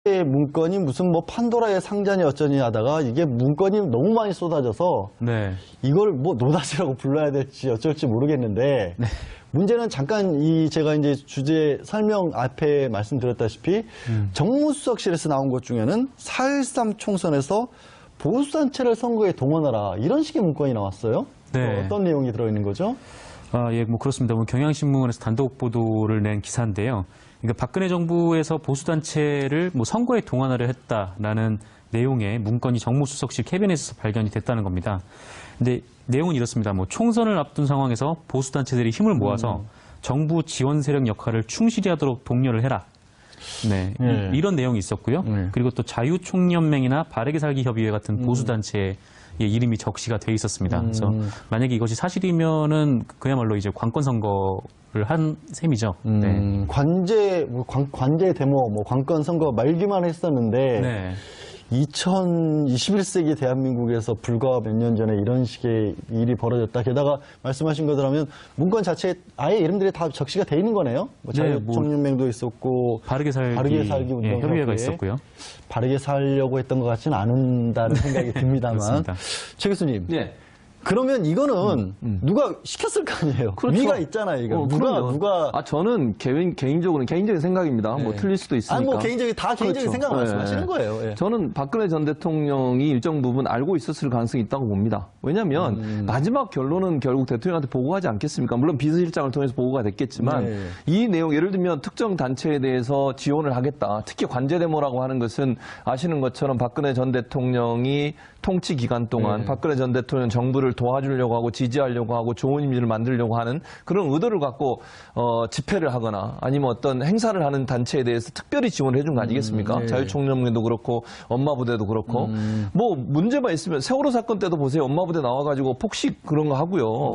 문건이 무슨 뭐 판도라의 상자니 어쩌니 하다가 이게 문건이 너무 많이 쏟아져서 네. 이걸 뭐 노다지라고 불러야 될지 어쩔지 모르겠는데 네. 문제는 잠깐 제가 이제 주제 설명 앞에 말씀드렸다시피 정무수석실에서 나온 것 중에는 4.13 총선에서 보수단체를 선거에 동원하라 이런 식의 문건이 나왔어요. 네. 어떤 내용이 들어있는 거죠? 예, 뭐 그렇습니다. 뭐 경향신문에서 단독 보도를 낸 기사인데요. 그러니까 박근혜 정부에서 보수단체를 뭐 선거에 동원하려 했다라는 내용의 문건이 정무수석실 캐비넷에서 발견이 됐다는 겁니다. 근데 내용은 이렇습니다. 뭐 총선을 앞둔 상황에서 보수단체들이 힘을 모아서 정부 지원 세력 역할을 충실히 하도록 독려를 해라. 네, 이런 내용이 있었고요. 그리고 또 자유총연맹이나 바르게 살기 협의회 같은 보수단체의 이름이 적시가 돼 있었습니다. 그래서 만약에 이것이 사실이면은 그야말로 이제 관건 선거를 한 셈이죠. 네. 관제 데모, 뭐 관건 선거 말기만 했었는데 네. 21세기 대한민국에서 불과 몇 년 전에 이런 식의 일이 벌어졌다. 게다가 말씀하신 것들 하면 문건 자체에 아예 이름들이 다 적시가 돼 있는 거네요. 뭐 자유총연맹도 있었고 바르게 살기 협의회가 있었고요. 바르게 살려고 했던 것 같지는 않은다는 생각이 듭니다만. 최 교수님. 네. 그러면 이거는 누가 시켰을 거 아니에요? 그렇죠. 위가 있잖아요, 이거. 누가. 저는 개인적인 생각입니다. 뭐 틀릴 수도 있으니까. 아니, 뭐 개인적인 생각 말씀하시는 거예요. 예. 저는 박근혜 전 대통령이 일정 부분 알고 있었을 가능성이 있다고 봅니다. 왜냐하면 마지막 결론은 결국 대통령한테 보고하지 않겠습니까? 물론 비서실장을 통해서 보고가 됐겠지만 이 내용, 예를 들면 특정 단체에 대해서 지원을 하겠다. 특히 관제데모라고 하는 것은 아시는 것처럼 박근혜 전 대통령이 통치 기간 동안 박근혜 전 대통령 정부를 도와주려고 하고 지지하려고 하고 좋은 이미지를 만들려고 하는 그런 의도를 갖고 집회를 하거나 아니면 어떤 행사를 하는 단체에 대해서 특별히 지원을 해준 거 아니겠습니까? 자유총연맹도 그렇고 엄마부대도 그렇고 뭐 문제만 있으면 세월호 사건 때도 보세요. 엄마부대 나와가지고 폭식 그런 거 하고요.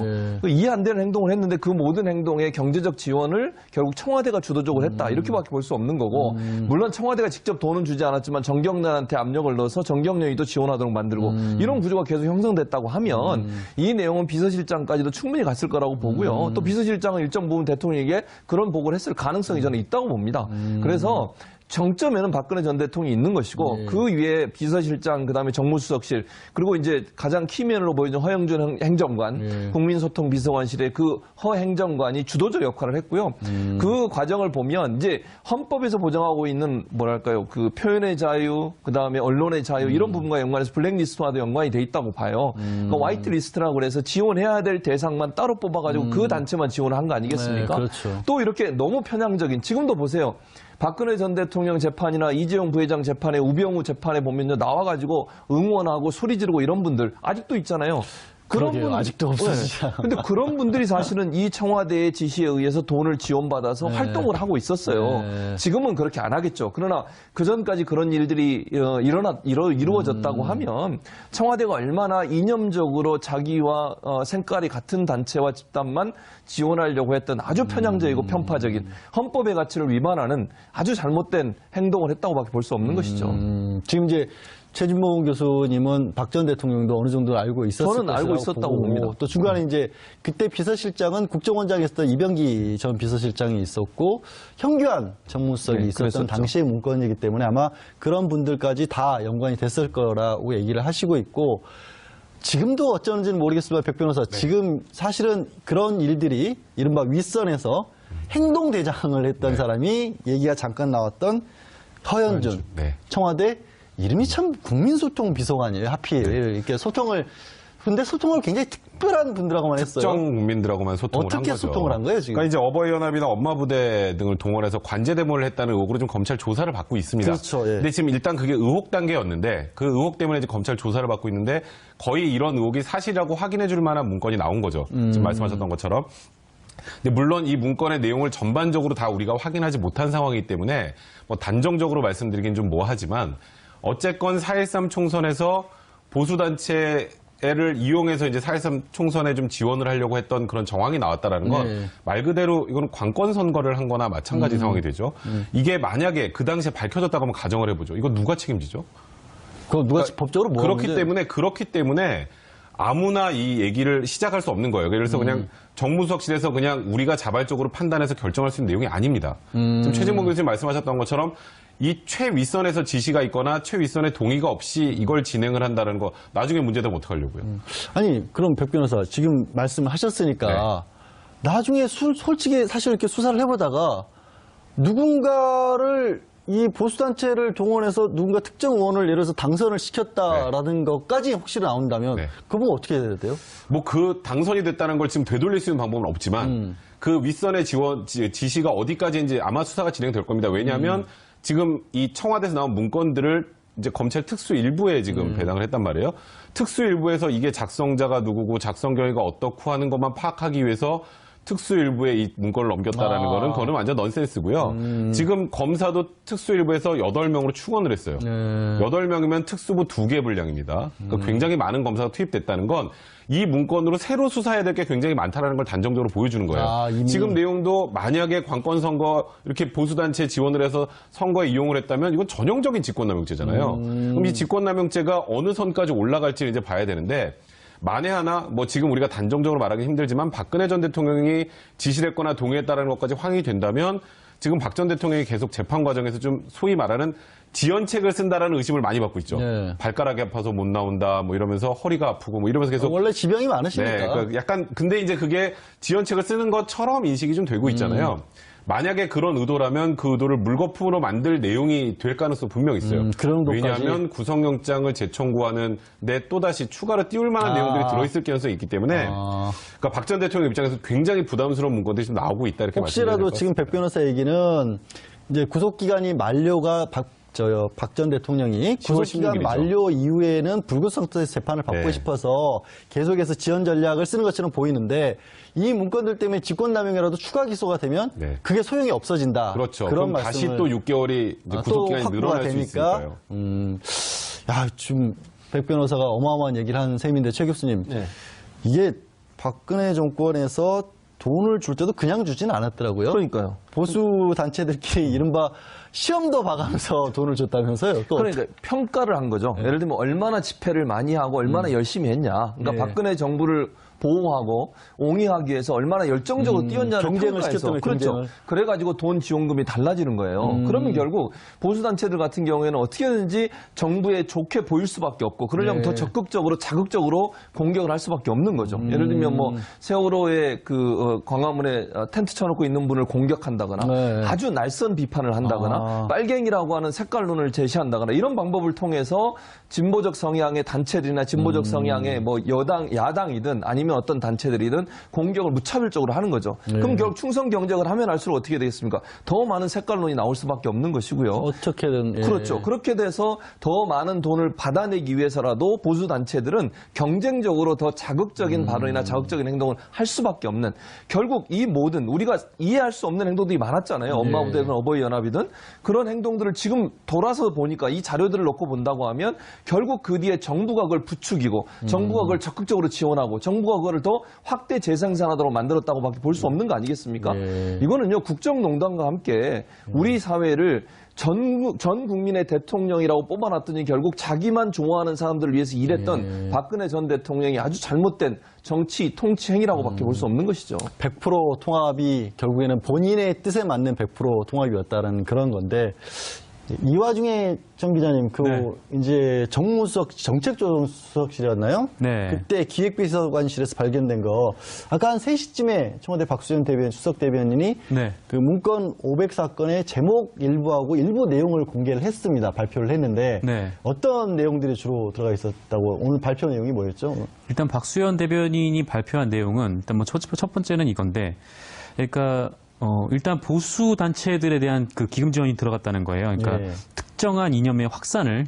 이해 안 되는 행동을 했는데 그 모든 행동에 경제적 지원을 결국 청와대가 주도적으로 했다. 이렇게밖에 볼 수 없는 거고 물론 청와대가 직접 돈은 주지 않았지만 정경련한테 압력을 넣어서 정경련이 또 지원하도록 만들고 이런 구조가 계속 형성됐다고 하면 이 내용은 비서실장까지도 충분히 갔을 거라고 보고요. 또 비서실장은 일정 부분 대통령에게 그런 보고를 했을 가능성이 저는 있다고 봅니다. 그래서 정점에는 박근혜 전 대통령이 있는 것이고 그 위에 비서실장, 그다음에 정무수석실, 그리고 이제 가장 키맨으로 보이는 허영준 행정관, 국민소통비서관실의 그 허 행정관이 주도적 역할을 했고요. 그 과정을 보면 이제 헌법에서 보장하고 있는 뭐랄까요, 그 표현의 자유, 그다음에 언론의 자유 이런 부분과 연관해서 블랙리스트와도 연관이 돼 있다고 봐요. 그러니까 화이트리스트라고 그래서 지원해야 될 대상만 따로 뽑아가지고 그 단체만 지원을 한 거 아니겠습니까? 그렇죠. 또 이렇게 너무 편향적인, 지금도 보세요. 박근혜 전 대통령 재판이나 이재용 부회장 재판에, 우병우 재판에 보면요, 나와가지고 응원하고 소리 지르고 이런 분들 아직도 있잖아요. 그런 분들 아직도 없어지지 않아. 근데 그런 분들이 사실은 이 청와대의 지시에 의해서 돈을 지원받아서 활동을 하고 있었어요. 지금은 그렇게 안 하겠죠. 그러나 그 전까지 그런 일들이 이루어졌다고 하면 청와대가 얼마나 이념적으로 자기와 생각이 같은 단체와 집단만 지원하려고 했던 아주 편향적이고 편파적인 헌법의 가치를 위반하는 아주 잘못된 행동을 했다고밖에 볼 수 없는 것이죠. 지금 이제 최진봉 교수님은 박 전 대통령도 어느 정도 알고 있었을 저는 알고 있었다고 봅니다. 또 중간에 이제 그때 비서실장은 국정원장이었던 이병기 전 비서실장이 있었고 현규안 정무수석이 있었던 그랬었죠. 당시의 문건이기 때문에 아마 그런 분들까지 다 연관이 됐을 거라고 얘기를 하시고 있고 지금도 어쩌는지는 모르겠지만 백 변호사 지금 사실은 그런 일들이 이른바 윗선에서 행동대장을 했던 사람이 얘기가 잠깐 나왔던 허현준 청와대 이름이 참 국민소통 비서관이에요. 하필 이렇게 근데 소통을 굉장히 특별한 분들하고만 했어요. 특정 국민들하고만 소통을 한 거죠. 어떻게 소통을 한 거예요, 지금? 그러니까 이제 어버이연합이나 엄마부대 등을 동원해서 관제데모를 했다는 의혹으로 좀 검찰 조사를 받고 있습니다. 그렇죠. 예. 근데 지금 일단 그게 의혹 단계였는데 그 의혹 때문에 이제 검찰 조사를 받고 있는데 거의 이런 의혹이 사실이라고 확인해 줄 만한 문건이 나온 거죠. 지금 말씀하셨던 것처럼. 근데 물론 이 문건의 내용을 전반적으로 다 우리가 확인하지 못한 상황이기 때문에 뭐 단정적으로 말씀드리긴 좀 뭐하지만 어쨌건 4.13 총선에서 보수단체를 이용해서 이제 4.13 총선에 좀 지원을 하려고 했던 그런 정황이 나왔다라는 건 말 그대로 이건 관건 선거를 한 거나 마찬가지 상황이 되죠. 이게 만약에 그 당시에 밝혀졌다고 한번 가정을 해보죠. 이거 누가 책임지죠? 그거 누가 법적으로 뭐 그렇기 때문에 아무나 이 얘기를 시작할 수 없는 거예요. 그래서 그냥 정무수석실에서 그냥 우리가 자발적으로 판단해서 결정할 수 있는 내용이 아닙니다. 지금 최진봉 교수님 말씀하셨던 것처럼 이 최윗선에서 지시가 있거나 최윗선의 동의가 없이 이걸 진행을 한다는 거 나중에 문제되면 어떡하려고요. 아니, 그럼 백 변호사, 지금 말씀을 하셨으니까 나중에 솔직히 사실 이렇게 수사를 해보다가 누군가를 이 보수단체를 동원해서 누군가 특정 의원을 예를 들어서 당선을 시켰다라는 것까지 혹시 나온다면 그건 어떻게 해야 돼요? 뭐 그 당선이 됐다는 걸 지금 되돌릴 수 있는 방법은 없지만 그 윗선의 지시가 어디까지인지 아마 수사가 진행될 겁니다. 왜냐하면 지금 이 청와대에서 나온 문건들을 이제 검찰 특수일부에 지금 배당을 했단 말이에요. 특수일부에서 이게 작성자가 누구고 작성 경위가 어떻고 하는 것만 파악하기 위해서 특수일부에 이 문건을 넘겼다라는 거는 그거는 완전 넌센스고요. 지금 검사도 특수일부에서 8명으로 충원을 했어요. 8명이면 특수부 2개 분량입니다. 그러니까 굉장히 많은 검사가 투입됐다는 건 이 문건으로 새로 수사해야 될 게 굉장히 많다는 걸 단정적으로 보여주는 거예요. 지금 내용도 만약에 관권 선거 이렇게 보수단체 지원을 해서 선거에 이용을 했다면 이건 전형적인 직권남용죄잖아요. 그럼 이 직권남용죄가 어느 선까지 올라갈지를 이제 봐야 되는데 만에 하나 뭐 지금 우리가 단정적으로 말하기 힘들지만 박근혜 전 대통령이 지시를 했거나 동의했다는 것까지 확인이 된다면 지금 박 전 대통령이 계속 재판 과정에서 좀 소위 말하는 지연책을 쓴다라는 의심을 많이 받고 있죠. 발가락이 아파서 못 나온다 뭐 이러면서 허리가 아프고 뭐 이러면서 계속 원래 지병이 많으시니까. 그러니까 약간 근데 이제 그게 지연책을 쓰는 것처럼 인식이 좀 되고 있잖아요. 만약에 그런 의도라면 그 의도를 물거품으로 만들 내용이 될 가능성이 분명히 있어요. 왜냐하면 구속영장을 재청구하는 데 또다시 추가로 띄울 만한 내용들이 들어있을 가능성이 있기 때문에 그러니까 박 전 대통령 입장에서 굉장히 부담스러운 문건들이 좀 나오고 있다 이렇게 혹시라도 지금 백 변호사 얘기는 이제 구속기간이 만료가 박 전 대통령이 구속기간 만료 이후에는 불구속 상태에서 재판을 받고 싶어서 계속해서 지연 전략을 쓰는 것처럼 보이는데 이 문건들 때문에 직권남용이라도 추가 기소가 되면 그게 소용이 없어진다. 그렇죠. 그런 그럼 다시 또 6개월이 구속기간이 늘어날 수 있으니까요. 야, 지금 백 변호사가 어마어마한 얘기를 한 셈인데 최 교수님. 이게 박근혜 정권에서 돈을 줄 때도 그냥 주진 않았더라고요. 그러니까요. 보수 단체들끼리 이른바 시험도 봐가면서 돈을 줬다면서요. 또 그러니까 평가를 한 거죠. 예를 들면 얼마나 집회를 많이 하고 얼마나 열심히 했냐. 그러니까 박근혜 정부를 보호하고 옹이하기 위해서 얼마나 열정적으로 뛰었냐를 경쟁을 평가해서 시켰다면 그렇죠. 경쟁을. 그래가지고 돈 지원금이 달라지는 거예요. 그러면 결국 보수단체들 같은 경우에는 어떻게든지 정부에 좋게 보일 수밖에 없고 그러려면 더 적극적으로 자극적으로 공격을 할 수밖에 없는 거죠. 예를 들면 뭐 세월호에 그 광화문에 텐트 쳐놓고 있는 분을 공격한다거나 아주 날선 비판을 한다거나 빨갱이라고 하는 색깔론을 제시한다거나 이런 방법을 통해서 진보적 성향의 단체들이나 진보적 성향의 뭐 야당이든 아니면 어떤 단체들이든 공격을 무차별적으로 하는 거죠. 그럼 결국 충성 경쟁을 하면 할수록 어떻게 되겠습니까? 더 많은 색깔론이 나올 수밖에 없는 것이고요. 어떻게든 그렇죠. 그렇게 돼서 더 많은 돈을 받아내기 위해서라도 보수 단체들은 경쟁적으로 더 자극적인 발언이나 자극적인 행동을 할 수밖에 없는 결국 이 모든 우리가 이해할 수 없는 행동들이 많았잖아요. 엄마 부대든 어버이 연합이든 그런 행동들을 지금 돌아서 보니까 이 자료들을 놓고 본다고 하면 결국 그 뒤에 정부가 그걸 부추기고 정부가 그걸 적극적으로 지원하고 정부가 그거를 더 확대 재생산하도록 만들었다고밖에 볼 수 없는 거 아니겠습니까? 이거는요 국정농단과 함께 우리 사회를 전 국민의 대통령이라고 뽑아놨더니 결국 자기만 좋아하는 사람들을 위해서 일했던 박근혜 전 대통령이 아주 잘못된 정치 통치 행위라고밖에 볼 수 없는 것이죠. 100% 통합이 결국에는 본인의 뜻에 맞는 100% 통합이었다는 그런 건데 이 와중에 정 기자님 이제 정무수석 정책조정수석실이었나요? 그때 기획비서관실에서 발견된 거 아까 한 3시쯤에 청와대 박수현 수석 대변인이 그 문건 500사건의 제목 일부하고 일부 내용을 공개를 했습니다. 발표를 했는데 어떤 내용들이 주로 들어가 있었다고 오늘 발표 내용이 뭐였죠? 일단 박수현 대변인이 발표한 내용은 일단 뭐 첫 번째는 이건데 그러니까 일단 보수 단체들에 대한 그 기금 지원이 들어갔다는 거예요. 그러니까 특정한 이념의 확산을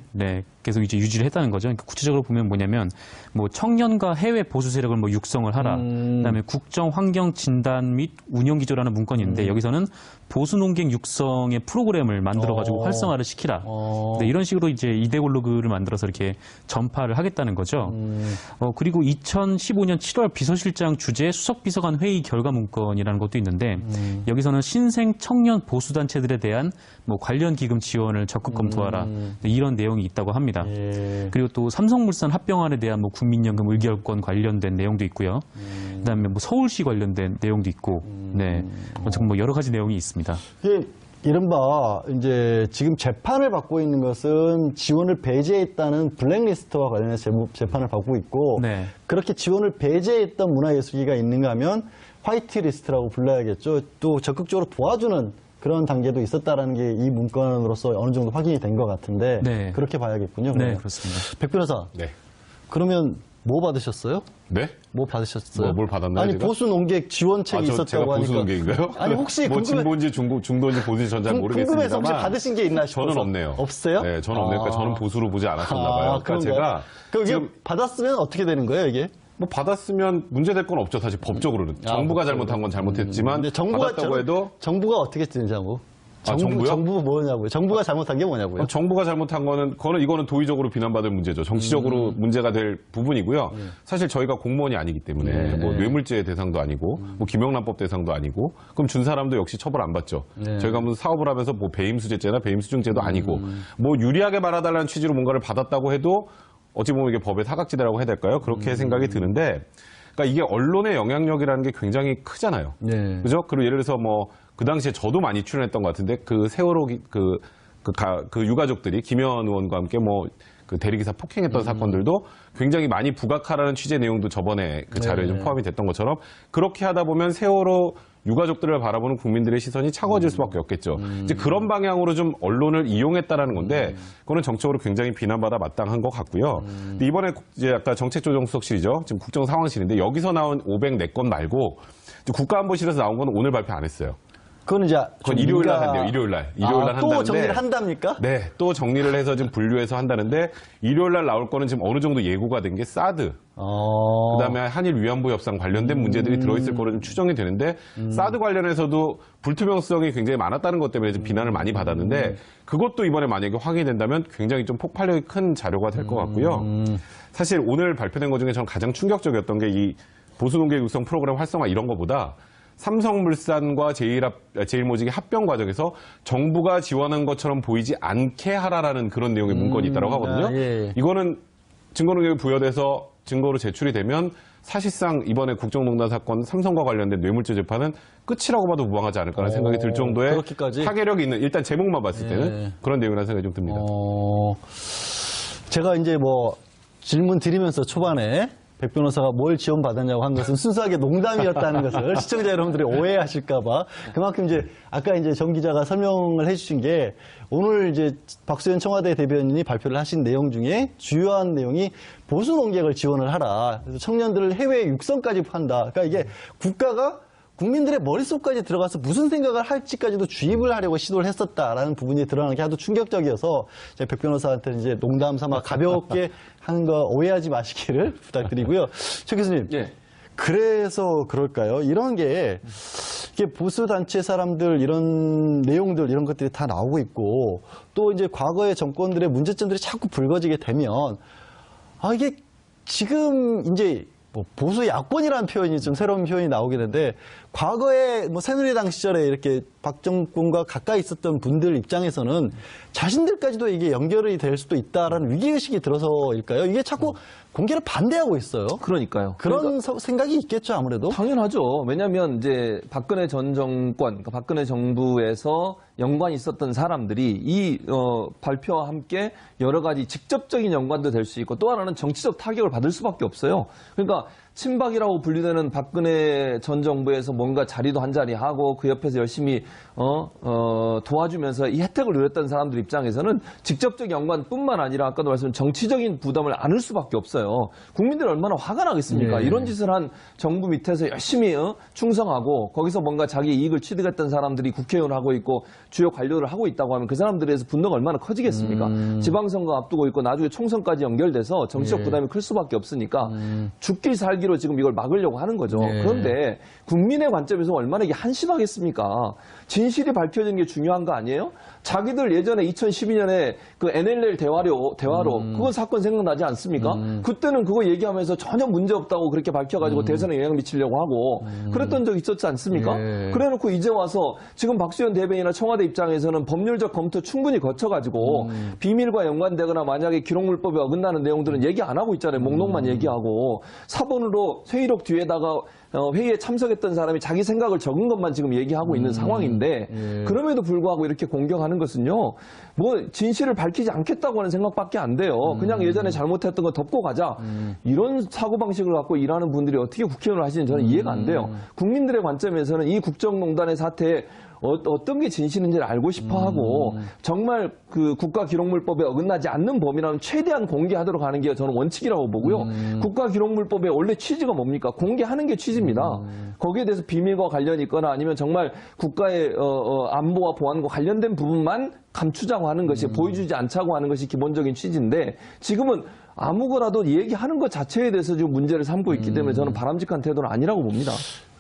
계속 이제 유지를 했다는 거죠. 그러니까 구체적으로 보면 뭐냐면 뭐 청년과 해외 보수 세력을 뭐 육성을 하라. 그다음에 국정 환경 진단 및 운영 기조라는 문건이 있는데 여기서는 보수 농객 육성의 프로그램을 만들어 가지고 활성화를 시키라. 이런 식으로 이제 이데올로그를 만들어서 이렇게 전파를 하겠다는 거죠. 그리고 2015년 7월 비서실장 주재 수석 비서관 회의 결과 문건이라는 것도 있는데 여기서는 신생 청년 보수 단체들에 대한 뭐 관련 기금 지원을 적극 검토하라. 이런 내용이 있다고 합니다. 그리고 또 삼성물산 합병안에 대한 뭐 국민연금 의결권 관련된 내용도 있고요. 그다음에 뭐 서울시 관련된 내용도 있고, 정말 뭐 여러 가지 내용이 있습니다. 이른바 이제 지금 재판을 받고 있는 것은 지원을 배제했다는 블랙리스트와 관련해서 재판을 받고 있고 네. 그렇게 지원을 배제했던 문화예술기가 있는가 하면 화이트리스트라고 불러야겠죠. 또 적극적으로 도와주는 그런 단계도 있었다라는 게 이 문건으로서 어느 정도 확인이 된 것 같은데 네. 그렇게 봐야겠군요. 네, 그러면. 그렇습니다. 백 변호사, 네. 그러면 뭐 받으셨어요? 네? 뭐 받으셨어요? 뭘 받았나요, 아니 제가? 보수 농객 지원책이 제가 있었다고 보수 하니까. 농객인가요? 아니 혹시 뭐 궁금해. 진보인지 중도인지 보수인지 전 잘 모르겠습니다만 궁금해서 혹시 받으신 게 있나 싶어서. 저는 없네요. 없어요? 네, 저는 없네요. 그러니까 저는 보수로 보지 않았었나 봐요. 그러니까 그런가요? 제가 그럼 이게 지금 받았으면 어떻게 되는 거예요, 이게? 뭐 받았으면 문제될 건 없죠. 사실 법적으로는 정부가 잘못한 건 잘못했지만 근데 받았다고 해도 정부가 어떻게 되냐고. 정부요? 정부 뭐냐고요? 정부가 잘못한 게 뭐냐고요? 정부가 잘못한 거는 이거는 도의적으로 비난받을 문제죠. 정치적으로 문제가 될 부분이고요. 사실 저희가 공무원이 아니기 때문에 뭐 뇌물죄 대상도 아니고 뭐 김영란법 대상도 아니고 그럼 준 사람도 역시 처벌 안 받죠. 저희가 무슨 사업을 하면서 뭐 배임수재죄나 배임수증죄도 아니고 뭐 유리하게 말아달라는 취지로 뭔가를 받았다고 해도 어찌 보면 이게 법의 사각지대라고 해야 될까요? 그렇게 생각이 드는데 그러니까 이게 언론의 영향력이라는 게 굉장히 크잖아요. 네. 그죠? 그리고 예를 들어서 뭐 그 당시에 저도 많이 출연했던 것 같은데 그 세월호 그 유가족들이 김현 의원과 함께 뭐 그 대리기사 폭행했던 사건들도 굉장히 많이 부각하라는 취재 내용도 저번에 그 자료에 좀 포함이 됐던 것처럼 그렇게 하다 보면 세월호 유가족들을 바라보는 국민들의 시선이 차가워질 수밖에 없겠죠. 이제 그런 방향으로 좀 언론을 이용했다라는 건데 그거는 정책적으로 굉장히 비난받아 마땅한 것 같고요. 근데 이번에 이제 아까 정책조정수석실이죠. 지금 국정상황실인데 여기서 나온 504건 말고 이제 국가안보실에서 나온 건 오늘 발표 안 했어요. 그건 이제 그건 일요일 날 한대요. 일요일 날 한다는데. 또 정리를 한답니까? 네, 또 정리를 해서 좀 분류해서 한다는데 일요일 날 나올 거는 지금 어느 정도 예고가 된 게 사드. 그다음에 한일 위안부 협상 관련된 문제들이 들어있을 거로 좀 추정이 되는데 사드 관련해서도 불투명성이 굉장히 많았다는 것 때문에 좀 비난을 많이 받았는데 그것도 이번에 만약에 확인이 된다면 굉장히 좀 폭발력이 큰 자료가 될 것 같고요. 사실 오늘 발표된 것 중에 저는 가장 충격적이었던 게 이 보수농객 육성 프로그램 활성화 이런 거보다 삼성물산과 제일모직의 합병 과정에서 정부가 지원한 것처럼 보이지 않게 하라라는 그런 내용의 문건이 있다고 하거든요. 예. 이거는 증거능력이 부여돼서 증거로 제출이 되면 사실상 이번에 국정농단 사건 삼성과 관련된 뇌물죄 재판은 끝이라고 봐도 무방하지 않을까라는 생각이 들 정도의 그렇게까지? 파괴력이 있는 일단 제목만 봤을 때는 그런 내용이라는 생각이 좀 듭니다. 제가 이제 뭐 질문 드리면서 초반에 백 변호사가 뭘 지원받았냐고 한 것은 순수하게 농담이었다는 것을 시청자 여러분들이 오해하실까봐 그만큼 이제 아까 이제 정 기자가 설명을 해주신 게 오늘 이제 박수현 청와대 대변인이 발표를 하신 내용 중에 주요한 내용이 보수 농객을 지원을 하라. 그래서 청년들을 해외 육성까지 한다. 그러니까 이게 국가가 국민들의 머릿속까지 들어가서 무슨 생각을 할지까지도 주입을 하려고 시도를 했었다라는 부분이 드러나는 게 아주 충격적이어서 백 변호사한테 이제 농담 삼아 가볍게 하는 거 오해하지 마시기를 부탁드리고요. 최 교수님. 예. 그래서 그럴까요? 이런 게 이게 보수 단체 사람들 이런 내용들 이런 것들이 다 나오고 있고 또 이제 과거의 정권들의 문제점들이 자꾸 불거지게 되면 이게 지금 이제 뭐 보수 야권이라는 표현이 좀 새로운 표현이 나오게 되는데 과거에 뭐 새누리당 시절에 이렇게 박 정권과 가까이 있었던 분들 입장에서는 자신들까지도 이게 연결이 될 수도 있다라는 위기의식이 들어서일까요? 이게 자꾸 공개를 반대하고 있어요. 그러니까요. 그런 생각이 있겠죠, 아무래도. 당연하죠. 왜냐하면 이제 박근혜 전 정권, 그러니까 박근혜 정부에서 연관이 있었던 사람들이 이 발표와 함께 여러 가지 직접적인 연관도 될 수 있고 또 하나는 정치적 타격을 받을 수밖에 없어요. 그러니까 친박이라고 분류되는 박근혜 전 정부에서 뭔가 자리도 한 자리 하고 그 옆에서 열심히 도와주면서 이 혜택을 누렸던 사람들 입장에서는 직접적 연관뿐만 아니라 아까도 말씀드린 정치적인 부담을 안을 수밖에 없어요. 국민들이 얼마나 화가 나겠습니까? 네. 이런 짓을 한 정부 밑에서 열심히 충성하고 거기서 뭔가 자기 이익을 취득했던 사람들이 국회의원 하고 있고 주요 관료를 하고 있다고 하면 그 사람들에 대해서 분노가 얼마나 커지겠습니까? 지방선거 앞두고 있고 나중에 총선까지 연결돼서 정치적 부담이 클 수밖에 없으니까 죽길 살기로 지금 이걸 막으려고 하는 거죠. 그런데 국민의 관점에서 얼마나 이게 한심하겠습니까? 진실이 밝혀지는 게 중요한 거 아니에요? 자기들 예전에 2012년에 그 NLL 대화로 그건 사건 생각나지 않습니까? 그때는 그거 얘기하면서 전혀 문제 없다고 그렇게 밝혀가지고 대선에 영향 미치려고 하고 그랬던 적 있었지 않습니까? 그래놓고 이제 와서 지금 박수현 대변인이나 청와대 입장에서는 법률적 검토 충분히 거쳐가지고 비밀과 연관되거나 만약에 기록물법에 어긋나는 내용들은 얘기 안 하고 있잖아요. 목록만 얘기하고 사본으로 일방적으로 회의록 뒤에다가 회의에 참석했던 사람이 자기 생각을 적은 것만 지금 얘기하고 있는 상황인데 그럼에도 불구하고 이렇게 공격하는 것은요. 뭐 진실을 밝히지 않겠다고 하는 생각밖에 안 돼요. 그냥 예전에 잘못했던 거 덮고 가자. 이런 사고방식을 갖고 일하는 분들이 어떻게 국회의원을 하시는지 저는 이해가 안 돼요. 국민들의 관점에서는 이 국정농단의 사태에 어떤 게 진실인지를 알고 싶어 하고 정말 그 국가기록물법에 어긋나지 않는 범위라면 최대한 공개하도록 하는 게 저는 원칙이라고 보고요. 국가기록물법의 원래 취지가 뭡니까? 공개하는 게 취지입니다. 거기에 대해서 비밀과 관련이 있거나 아니면 정말 국가의 안보와 보안과 관련된 부분만 감추자고 하는 것이 보여주지 않자고 하는 것이 기본적인 취지인데 지금은 아무거나도 얘기하는 것 자체에 대해서 지금 문제를 삼고 있기 때문에 저는 바람직한 태도는 아니라고 봅니다.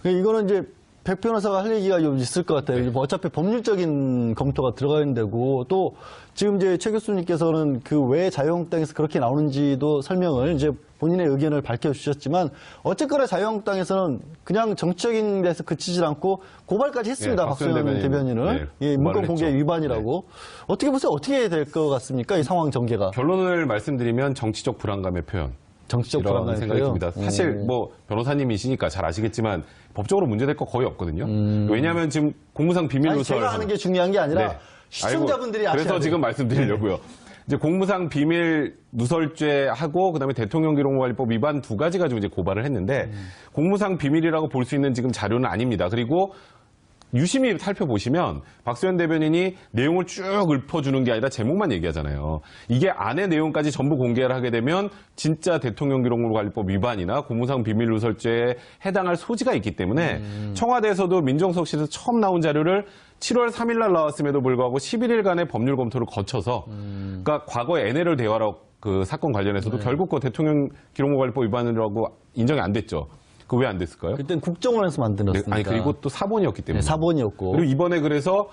이거는 이제 백 변호사가 할 얘기가 좀 있을 것 같아요. 어차피 법률적인 검토가 들어가 있는 데고 또 지금 이제 최 교수님께서는 그 왜 자유한국당에서 그렇게 나오는지도 설명을 이제 본인의 의견을 밝혀주셨지만 어쨌거나 자유한국당에서는 그냥 정치적인 데서 그치지 않고 고발까지 했습니다. 박수현 대변인을. 네, 문건 공개 위반이라고. 어떻게 보세요? 어떻게 될 것 같습니까? 이 상황 전개가. 결론을 말씀드리면 정치적 불안감의 표현. 정치적 이런 불안감의 생각이 표현? 듭니다. 사실 뭐 변호사님이시니까 잘 아시겠지만 법적으로 문제될 거 거의 없거든요. 왜냐하면 지금 공무상 비밀 아니, 누설 제가 하는 게 중요한 게 아니라 네. 시청자분들이 알고, 아셔야 그래서 지금 돼요. 말씀드리려고요. 이제 공무상 비밀 누설죄하고 그다음에 대통령기록관리법 위반 두 가지 가지고 이제 고발을 했는데 공무상 비밀이라고 볼 수 있는 지금 자료는 아닙니다. 그리고 유심히 살펴보시면 박수현 대변인이 내용을 쭉 읊어주는 게 아니라 제목만 얘기하잖아요. 이게 안에 내용까지 전부 공개를 하게 되면 진짜 대통령기록물관리법 위반이나 공무상 비밀누설죄에 해당할 소지가 있기 때문에 청와대에서도 민정수석실에서 처음 나온 자료를 7월 3일 날 나왔음에도 불구하고 11일간의 법률 검토를 거쳐서 그러니까 과거에 NLL 대화로 그 사건 관련해서도 결국 그 대통령기록물관리법 위반이라고 인정이 안 됐죠. 그 왜 안 됐을까요? 그때는 국정원에서 만들었으니까. 아니 그리고 또 사본이었기 때문에. 네, 사본이었고. 그리고 이번에 그래서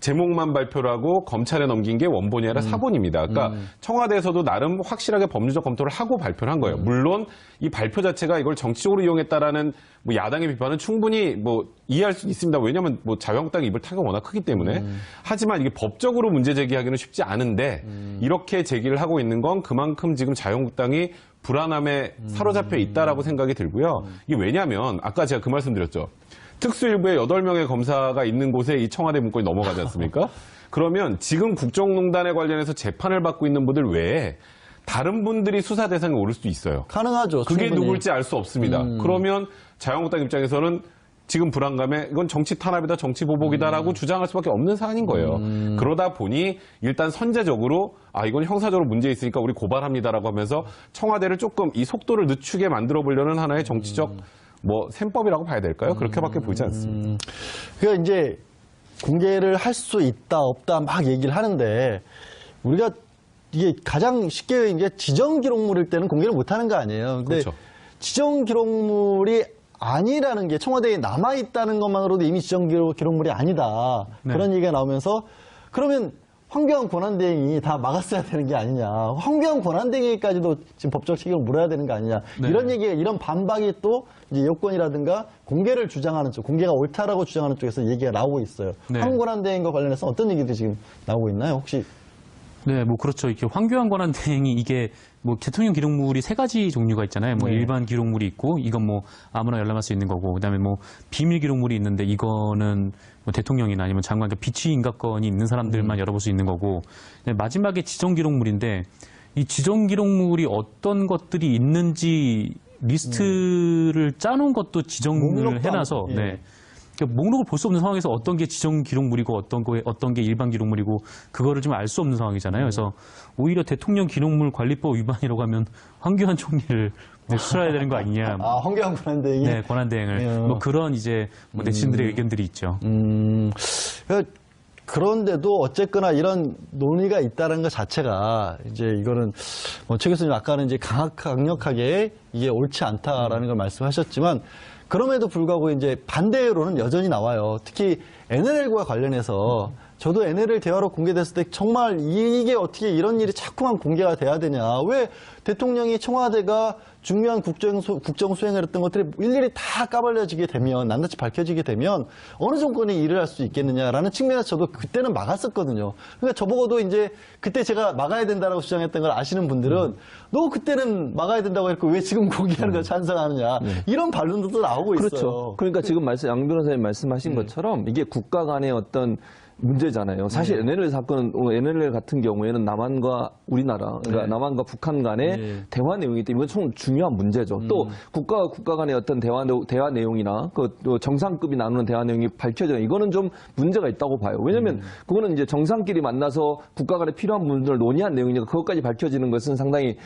제목만 발표를 하고 검찰에 넘긴 게 원본이 아니라 사본입니다. 그러니까 청와대에서도 나름 확실하게 법률적 검토를 하고 발표를 한 거예요. 물론 이 발표 자체가 이걸 정치적으로 이용했다라는 뭐 야당의 비판은 충분히 뭐 이해할 수 있습니다. 왜냐하면 뭐 자유한국당이 입을 타가 워낙 크기 때문에. 하지만 이게 법적으로 문제 제기하기는 쉽지 않은데 이렇게 제기를 하고 있는 건 그만큼 지금 자유한국당이 불안함에 사로잡혀 있다라고 생각이 들고요. 이게 왜냐하면 아까 제가 그 말씀드렸죠. 특수일부에 8명의 검사가 있는 곳에 이 청와대 문건이 넘어가지 않습니까? 그러면 지금 국정농단에 관련해서 재판을 받고 있는 분들 외에 다른 분들이 수사 대상에 오를 수도 있어요. 가능하죠. 그게 충분히. 누굴지 알 수 없습니다. 그러면 자유한국당 입장에서는 지금 불안감에 이건 정치 탄압이다, 정치 보복이다라고 주장할 수밖에 없는 사안인 거예요. 그러다 보니 일단 선제적으로 이건 형사적으로 문제 있으니까 우리 고발합니다라고 하면서 청와대를 조금 이 속도를 늦추게 만들어 보려는 하나의 정치적 뭐 셈법이라고 봐야 될까요? 그렇게밖에 보이지 않습니다. 그러니까 이제 공개를 할 수 있다 없다 막 얘기를 하는데 우리가 이게 가장 쉽게 이제 지정 기록물일 때는 공개를 못 하는 거 아니에요. 근데 그렇죠. 지정 기록물이 아니라는 게 청와대에 남아 있다는 것만으로도 이미 지정 기록물이 아니다. 네. 그런 얘기가 나오면서 그러면 황교안 권한대행이 다 막았어야 되는 게 아니냐. 황교안 권한대행까지도 지금 법적 책임을 물어야 되는 거 아니냐. 네. 이런 얘기, 이런 반박이 또 이제 여권이라든가 공개를 주장하는 쪽, 공개가 옳다라고 주장하는 쪽에서 얘기가 나오고 있어요. 네. 황 권한대행과 관련해서 어떤 얘기들이 지금 나오고 있나요? 혹시? 네, 뭐 그렇죠. 이렇게 황교안 권한대행이 이게 뭐 대통령 기록물이 3가지 종류가 있잖아요. 뭐 네. 일반 기록물이 있고 이건 뭐 아무나 열람할 수 있는 거고 그다음에 뭐 비밀 기록물이 있는데 이거는 뭐 대통령이나 아니면 장관, 그러니까 비취 인가권이 있는 사람들만 열어볼 수 있는 거고 네, 마지막에 지정 기록물인데 이 지정 기록물이 어떤 것들이 있는지 리스트를 짜놓은 것도 지정을 목록도 해놔서 예. 네. 그러니까 목록을 볼 수 없는 상황에서 어떤 게 지정 기록물이고 어떤 게 일반 기록물이고 그거를 좀 알 수 없는 상황이잖아요. 그래서 오히려 대통령 기록물 관리법 위반이라고 하면 황교안 총리를 수사해야 되는 거 아니냐. 황교안 권한대행이? 네, 권한대행을. 뭐 그런 이제 뭐 네티즌들의 의견들이 있죠. 그런데도 어쨌거나 이런 논의가 있다는 것 자체가 이제 이거는 뭐 최 교수님 아까는 이제 강력하게 이게 옳지 않다라는 걸 말씀하셨지만 그럼에도 불구하고 이제 반대로는 여전히 나와요. 특히 NLL과 관련해서 저도 NLL 대화로 공개됐을 때 정말 이게 어떻게 이런 일이 자꾸만 공개가 돼야 되냐. 왜 대통령이 청와대가 중요한 국정 수행을 했던 것들이 일일이 다 까발려지게 되면, 낱낱이 밝혀지게 되면 어느 정권이 일을 할 수 있겠느냐라는 측면에서 저도 그때는 막았었거든요. 그러니까 저보고도 이제 그때 제가 막아야 된다라고 주장했던 걸 아시는 분들은 너 그때는 막아야 된다고 했고 왜 지금 공개하는 걸 찬성하느냐. 이런 반론도 나오고 있어요. 그렇죠. 그러니까 지금 양 변호사님 말씀하신 것처럼 이게 국가 간의 어떤 문제잖아요. 사실 NLL 사건은 NLL 같은 경우에는 남한과 우리나라, 그러니까 남한과 북한 간의 대화 내용이기 때문에 이건 참 중요한 문제죠. 또 국가와 국가 간의 어떤 대화 내용이나 그 정상급이 나누는 대화 내용이 밝혀져 이거는 좀 문제가 있다고 봐요. 왜냐하면 그거는 이제 정상끼리 만나서 국가 간에 필요한 부분들을 논의한 내용이니까 그것까지 밝혀지는 것은 상당히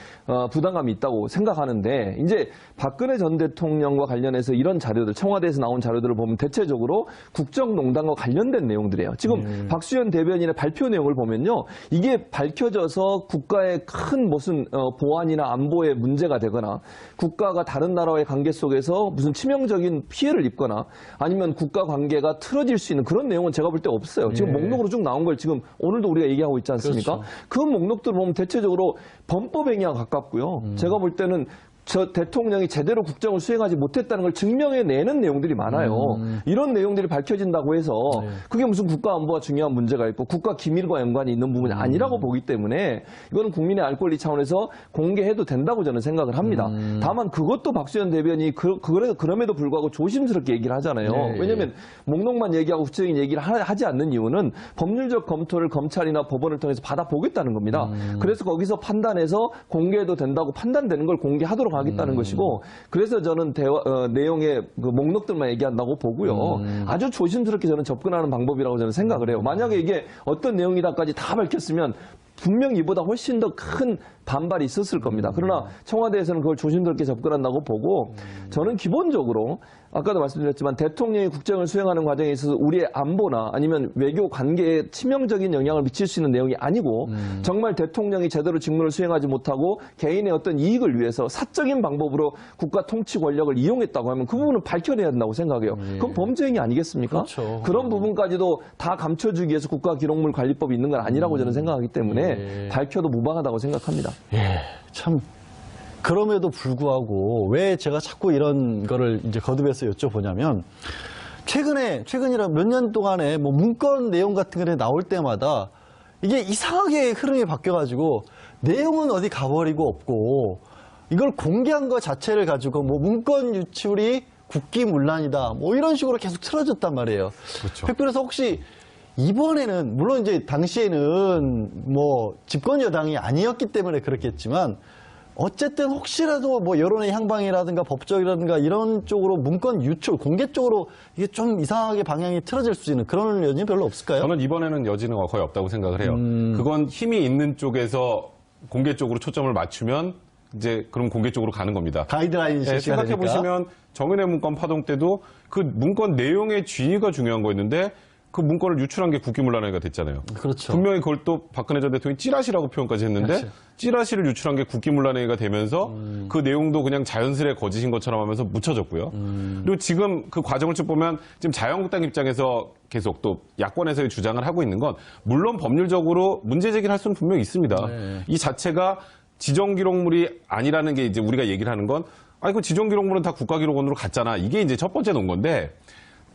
부담감이 있다고 생각하는데 이제 박근혜 전 대통령과 관련해서 이런 자료들, 청와대에서 나온 자료들을 보면 대체적으로 국정농단과 관련된 내용들이에요. 지금 박수현 대변인의 발표 내용을 보면요. 이게 밝혀져서 국가의 큰 무슨 보안이나 안보에 문제가 되거나 국가가 다른 나라와의 관계 속에서 무슨 치명적인 피해를 입거나 아니면 국가 관계가 틀어질 수 있는 그런 내용은 제가 볼 때 없어요. 지금 목록으로 쭉 나온 걸 지금 오늘도 우리가 얘기하고 있지 않습니까? 그렇죠. 그 목록들을 보면 대체적으로 범법행위와 가깝고요. 제가 볼 때는 저 대통령이 제대로 국정을 수행하지 못했다는 걸 증명해내는 내용들이 많아요. 이런 내용들이 밝혀진다고 해서 그게 무슨 국가 안보가 중요한 문제가 있고 국가 기밀과 연관이 있는 부분이 아니라고 보기 때문에 이거는 국민의 알 권리 차원에서 공개해도 된다고 저는 생각을 합니다. 다만 그것도 박수현 대변인이 그럼에도 불구하고 조심스럽게 얘기를 하잖아요. 왜냐하면 목록만 얘기하고 구체적인 얘기를 하지 않는 이유는 법률적 검토를 검찰이나 법원을 통해서 받아보겠다는 겁니다. 그래서 거기서 판단해서 공개해도 된다고 판단되는 걸 공개하도록 하겠다는 것이고 그래서 저는 내용의 그 목록들만 얘기한다고 보고요. 아주 조심스럽게 저는 접근하는 방법이라고 저는 생각을 해요. 만약에 이게 어떤 내용이다까지 다 밝혔으면 분명히 이보다 훨씬 더 큰 반발이 있었을 겁니다. 그러나 청와대에서는 그걸 조심스럽게 접근한다고 보고 저는 기본적으로 아까도 말씀드렸지만 대통령이 국정을 수행하는 과정에 있어서 우리의 안보나 아니면 외교 관계에 치명적인 영향을 미칠 수 있는 내용이 아니고 정말 대통령이 제대로 직무를 수행하지 못하고 개인의 어떤 이익을 위해서 사적인 방법으로 국가 통치 권력을 이용했다고 하면 그 부분은 밝혀내야 된다고 생각해요. 그건 범죄 행위 아니겠습니까? 그렇죠. 그런 부분까지도 다 감춰주기 위해서 국가기록물 관리법이 있는 건 아니라고 저는 생각하기 때문에 밝혀도 무방하다고 생각합니다. 참 그럼에도 불구하고 왜 제가 자꾸 이런 거를 이제 거듭해서 여쭤보냐면 최근이라 몇 년 동안에 뭐 문건 내용 같은 게 나올 때마다 이게 이상하게 흐름이 바뀌어가지고 내용은 어디 가버리고 없고 이걸 공개한 것 자체를 가지고 뭐 문건 유출이 국기문란이다 뭐 이런 식으로 계속 틀어졌단 말이에요. 그렇죠. 백 변호사 혹시 이번에는 물론 이제 당시에는 뭐 집권 여당이 아니었기 때문에 그렇겠지만 어쨌든 혹시라도 뭐 여론의 향방이라든가 법적이라든가 이런 쪽으로 문건 유출, 공개 쪽으로 이게 좀 이상하게 방향이 틀어질 수 있는 그런 여지는 별로 없을까요? 저는 이번에는 여지는 거의 없다고 생각을 해요. 그건 힘이 있는 쪽에서 공개 쪽으로 초점을 맞추면 이제 그럼 공개 쪽으로 가는 겁니다. 가이드라인이 제시가 되니까. 생각해 보시면 정은혜 문건 파동 때도 그 문건 내용의 지위가 중요한 거였는데 그 문건을 유출한 게 국기문란회가 됐잖아요. 그렇죠. 분명히 그걸 또 박근혜 전 대통령이 찌라시라고 표현까지 했는데 그렇지. 찌라시를 유출한 게 국기문란회가 되면서 그 내용도 그냥 자연스레 거짓인 것처럼 하면서 묻혀졌고요. 그리고 지금 그 과정을 쭉 보면 지금 자유한국당 입장에서 계속 또 야권에서의 주장을 하고 있는 건 물론 법률적으로 문제 제기를 할 수는 분명히 있습니다. 네. 이 자체가 지정기록물이 아니라는 게 이제 우리가 얘기를 하는 건 아니 그 지정기록물은 다 국가기록원으로 갔잖아. 이게 이제 첫 번째 논 건데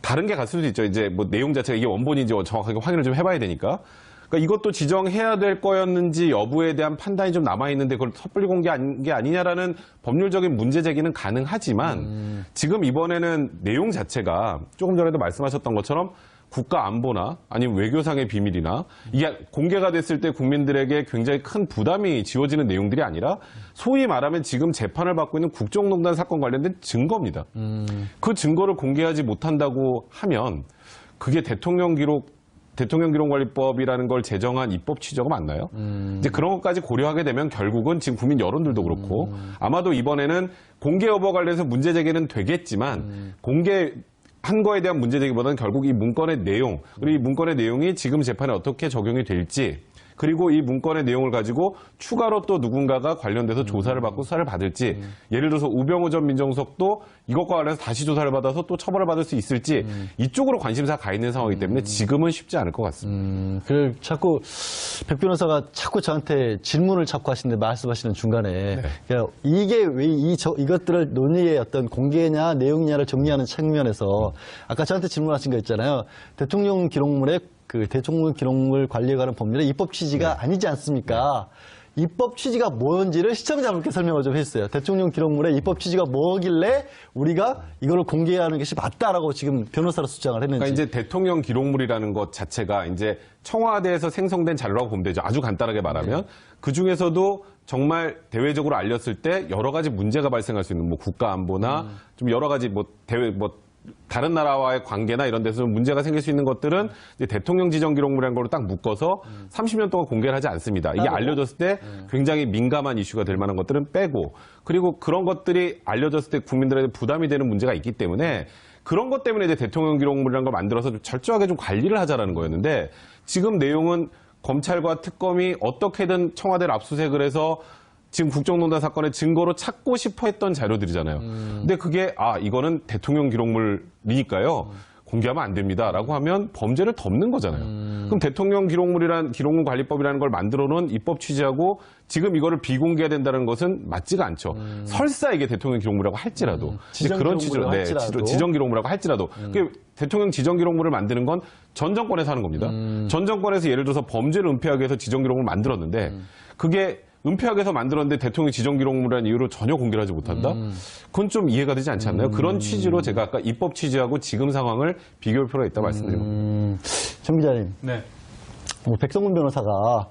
다른 게 갔을 수도 있죠. 이제 뭐 내용 자체가 이게 원본인지 정확하게 확인을 좀 해봐야 되니까. 그러니까 이것도 지정해야 될 거였는지 여부에 대한 판단이 좀 남아있는데 그걸 섣불리 공개한 게 아니냐라는 법률적인 문제 제기는 가능하지만 지금 이번에는 내용 자체가 조금 전에도 말씀하셨던 것처럼 국가 안보나 아니면 외교상의 비밀이나 이게 공개가 됐을 때 국민들에게 굉장히 큰 부담이 지워지는 내용들이 아니라 소위 말하면 지금 재판을 받고 있는 국정농단 사건 관련된 증거입니다. 그 증거를 공개하지 못한다고 하면 그게 대통령기록관리법이라는 걸 제정한 입법 취지가 맞나요? 이제 그런 것까지 고려하게 되면 결국은 지금 국민 여론들도 그렇고 아마도 이번에는 공개 여부와 관련해서 문제 제기는 되겠지만 공개한 거에 대한 문제 제기보다는 결국 이 문건의 내용 그리고 이 문건의 내용이 지금 재판에 어떻게 적용이 될지 그리고 이 문건의 내용을 가지고 추가로 또 누군가가 관련돼서 조사를 받고 수사를 받을지, 예를 들어서 우병우 전 민정수석도 이것과 관련해서 다시 조사를 받아서 또 처벌을 받을 수 있을지 이쪽으로 관심사가 가 있는 상황이기 때문에 지금은 쉽지 않을 것 같습니다. 그 자꾸 백 변호사가 자꾸 저한테 질문을 자꾸 하시는데 말씀하시는 중간에 그러니까 이게 왜 이것들을 논의의 어떤 공개냐 내용이냐를 정리하는 측면에서 아까 저한테 질문하신 거 있잖아요. 대통령 기록물에 그 대통령 기록물 관리에 관한 법률의 입법 취지가 아니지 않습니까? 입법 취지가 뭔지를 시청자분께 설명을 좀 했어요. 대통령 기록물의 입법 취지가 뭐길래 우리가 이거를 공개하는 것이 맞다라고 지금 변호사로서 주장을 했는지. 그러니까 이제 대통령 기록물이라는 것 자체가 이제 청와대에서 생성된 자료라고 보면 되죠. 아주 간단하게 말하면. 그 중에서도 정말 대외적으로 알렸을 때 여러 가지 문제가 발생할 수 있는 뭐 국가 안보나 좀 여러 가지 뭐 다른 나라와의 관계나 이런 데서 문제가 생길 수 있는 것들은 이제 대통령 지정 기록물이라는 걸로 딱 묶어서 30년 동안 공개를 하지 않습니다. 이게 알려졌을 때 굉장히 민감한 이슈가 될 만한 것들은 빼고, 그리고 그런 것들이 알려졌을 때 국민들에게 부담이 되는 문제가 있기 때문에 그런 것 때문에 이제 대통령 기록물이라는 걸 만들어서 좀 철저하게 좀 관리를 하자라는 거였는데, 지금 내용은 검찰과 특검이 어떻게든 청와대를 압수수색을 해서 지금 국정농단 사건의 증거로 찾고 싶어 했던 자료들이잖아요. 근데 그게 이거는 대통령 기록물이니까요. 공개하면 안 됩니다라고 하면 범죄를 덮는 거잖아요. 그럼 대통령 기록물 관리법이라는 걸 만들어 놓은 입법 취지하고 지금 이거를 비공개해야 된다는 것은 맞지가 않죠. 설사 이게 대통령 기록물이라고 할지라도 그런 취지로 지정 기록물이라고 할지라도 대통령 지정 기록물을 만드는 건 전 정권에서 하는 겁니다. 전 정권에서 예를 들어서 범죄를 은폐하기 위해서 지정 기록물을 만들었는데 그게 은폐하게 해서 만들었는데 대통령 지정 기록물이라는 이유로 전혀 공개를 하지 못한다? 그건 좀 이해가 되지 않지 않나요? 그런 취지로 제가 아까 입법 취지하고 지금 상황을 비교할 필요가 있다고 말씀드린 겁니다. 정 기자님, 네. 백성군 변호사가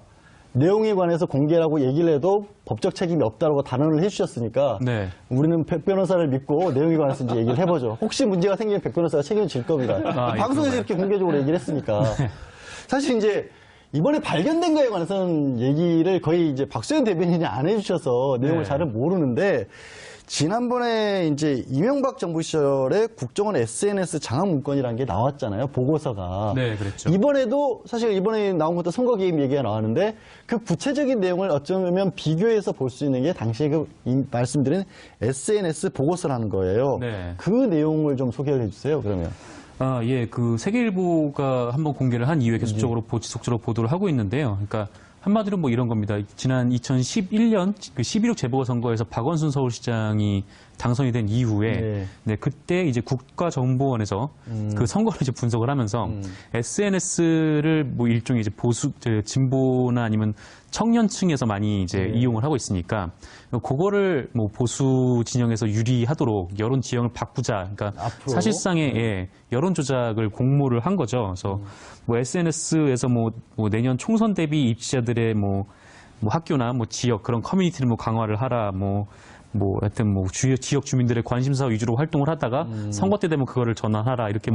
내용에 관해서 공개라고 얘기를 해도 법적 책임이 없다고 단언을 해주셨으니까 네. 우리는 백 변호사를 믿고 내용에 관해서 이제 얘기를 해보죠. 혹시 문제가 생기면 백 변호사가 책임을 질 겁니다. 방송에서 이렇게 공개적으로 얘기를 했으니까. 사실 이제 이번에 발견된 거에 관해서는 얘기를 거의 이제 박수현 대변인이 안 해주셔서 내용을 잘은 모르는데, 지난번에 이제 이명박 정부 시절에 국정원 SNS 장악 문건이라는 게 나왔잖아요. 보고서가. 네, 그랬죠. 이번에도 사실 이번에 나온 것도 선거 개입 얘기가 나왔는데 그 구체적인 내용을 어쩌면 비교해서 볼 수 있는 게 당시에 말씀드린 SNS 보고서라는 거예요. 네. 그 내용을 좀 소개를 해주세요. 그러면. 예, 그 세계일보가 한번 공개를 한 이후에 계속적으로 지속적으로 보도를 하고 있는데요. 그러니까 한마디로 뭐 이런 겁니다. 지난 2011년 그 11.6 재보궐선거에서 박원순 서울시장이 당선이 된 이후에 그때 이제 국가정보원에서 그 선거를 이제 분석을 하면서 SNS를 뭐 일종의 이제 진보나 아니면 청년층에서 많이 이제 이용을 하고 있으니까 그거를 뭐 보수 진영에서 유리하도록 여론 지형을 바꾸자. 그러니까 앞으로? 사실상의 여론 조작을 공모를 한 거죠. 그래서 뭐 SNS에서 뭐 내년 총선 대비 입지자들의 뭐 학교나 뭐 지역 그런 커뮤니티를 뭐 강화를 하라. 하여튼 지역 주민들의 관심사 위주로 활동을 하다가 선거 때 되면 그거를 전환하라. 이렇게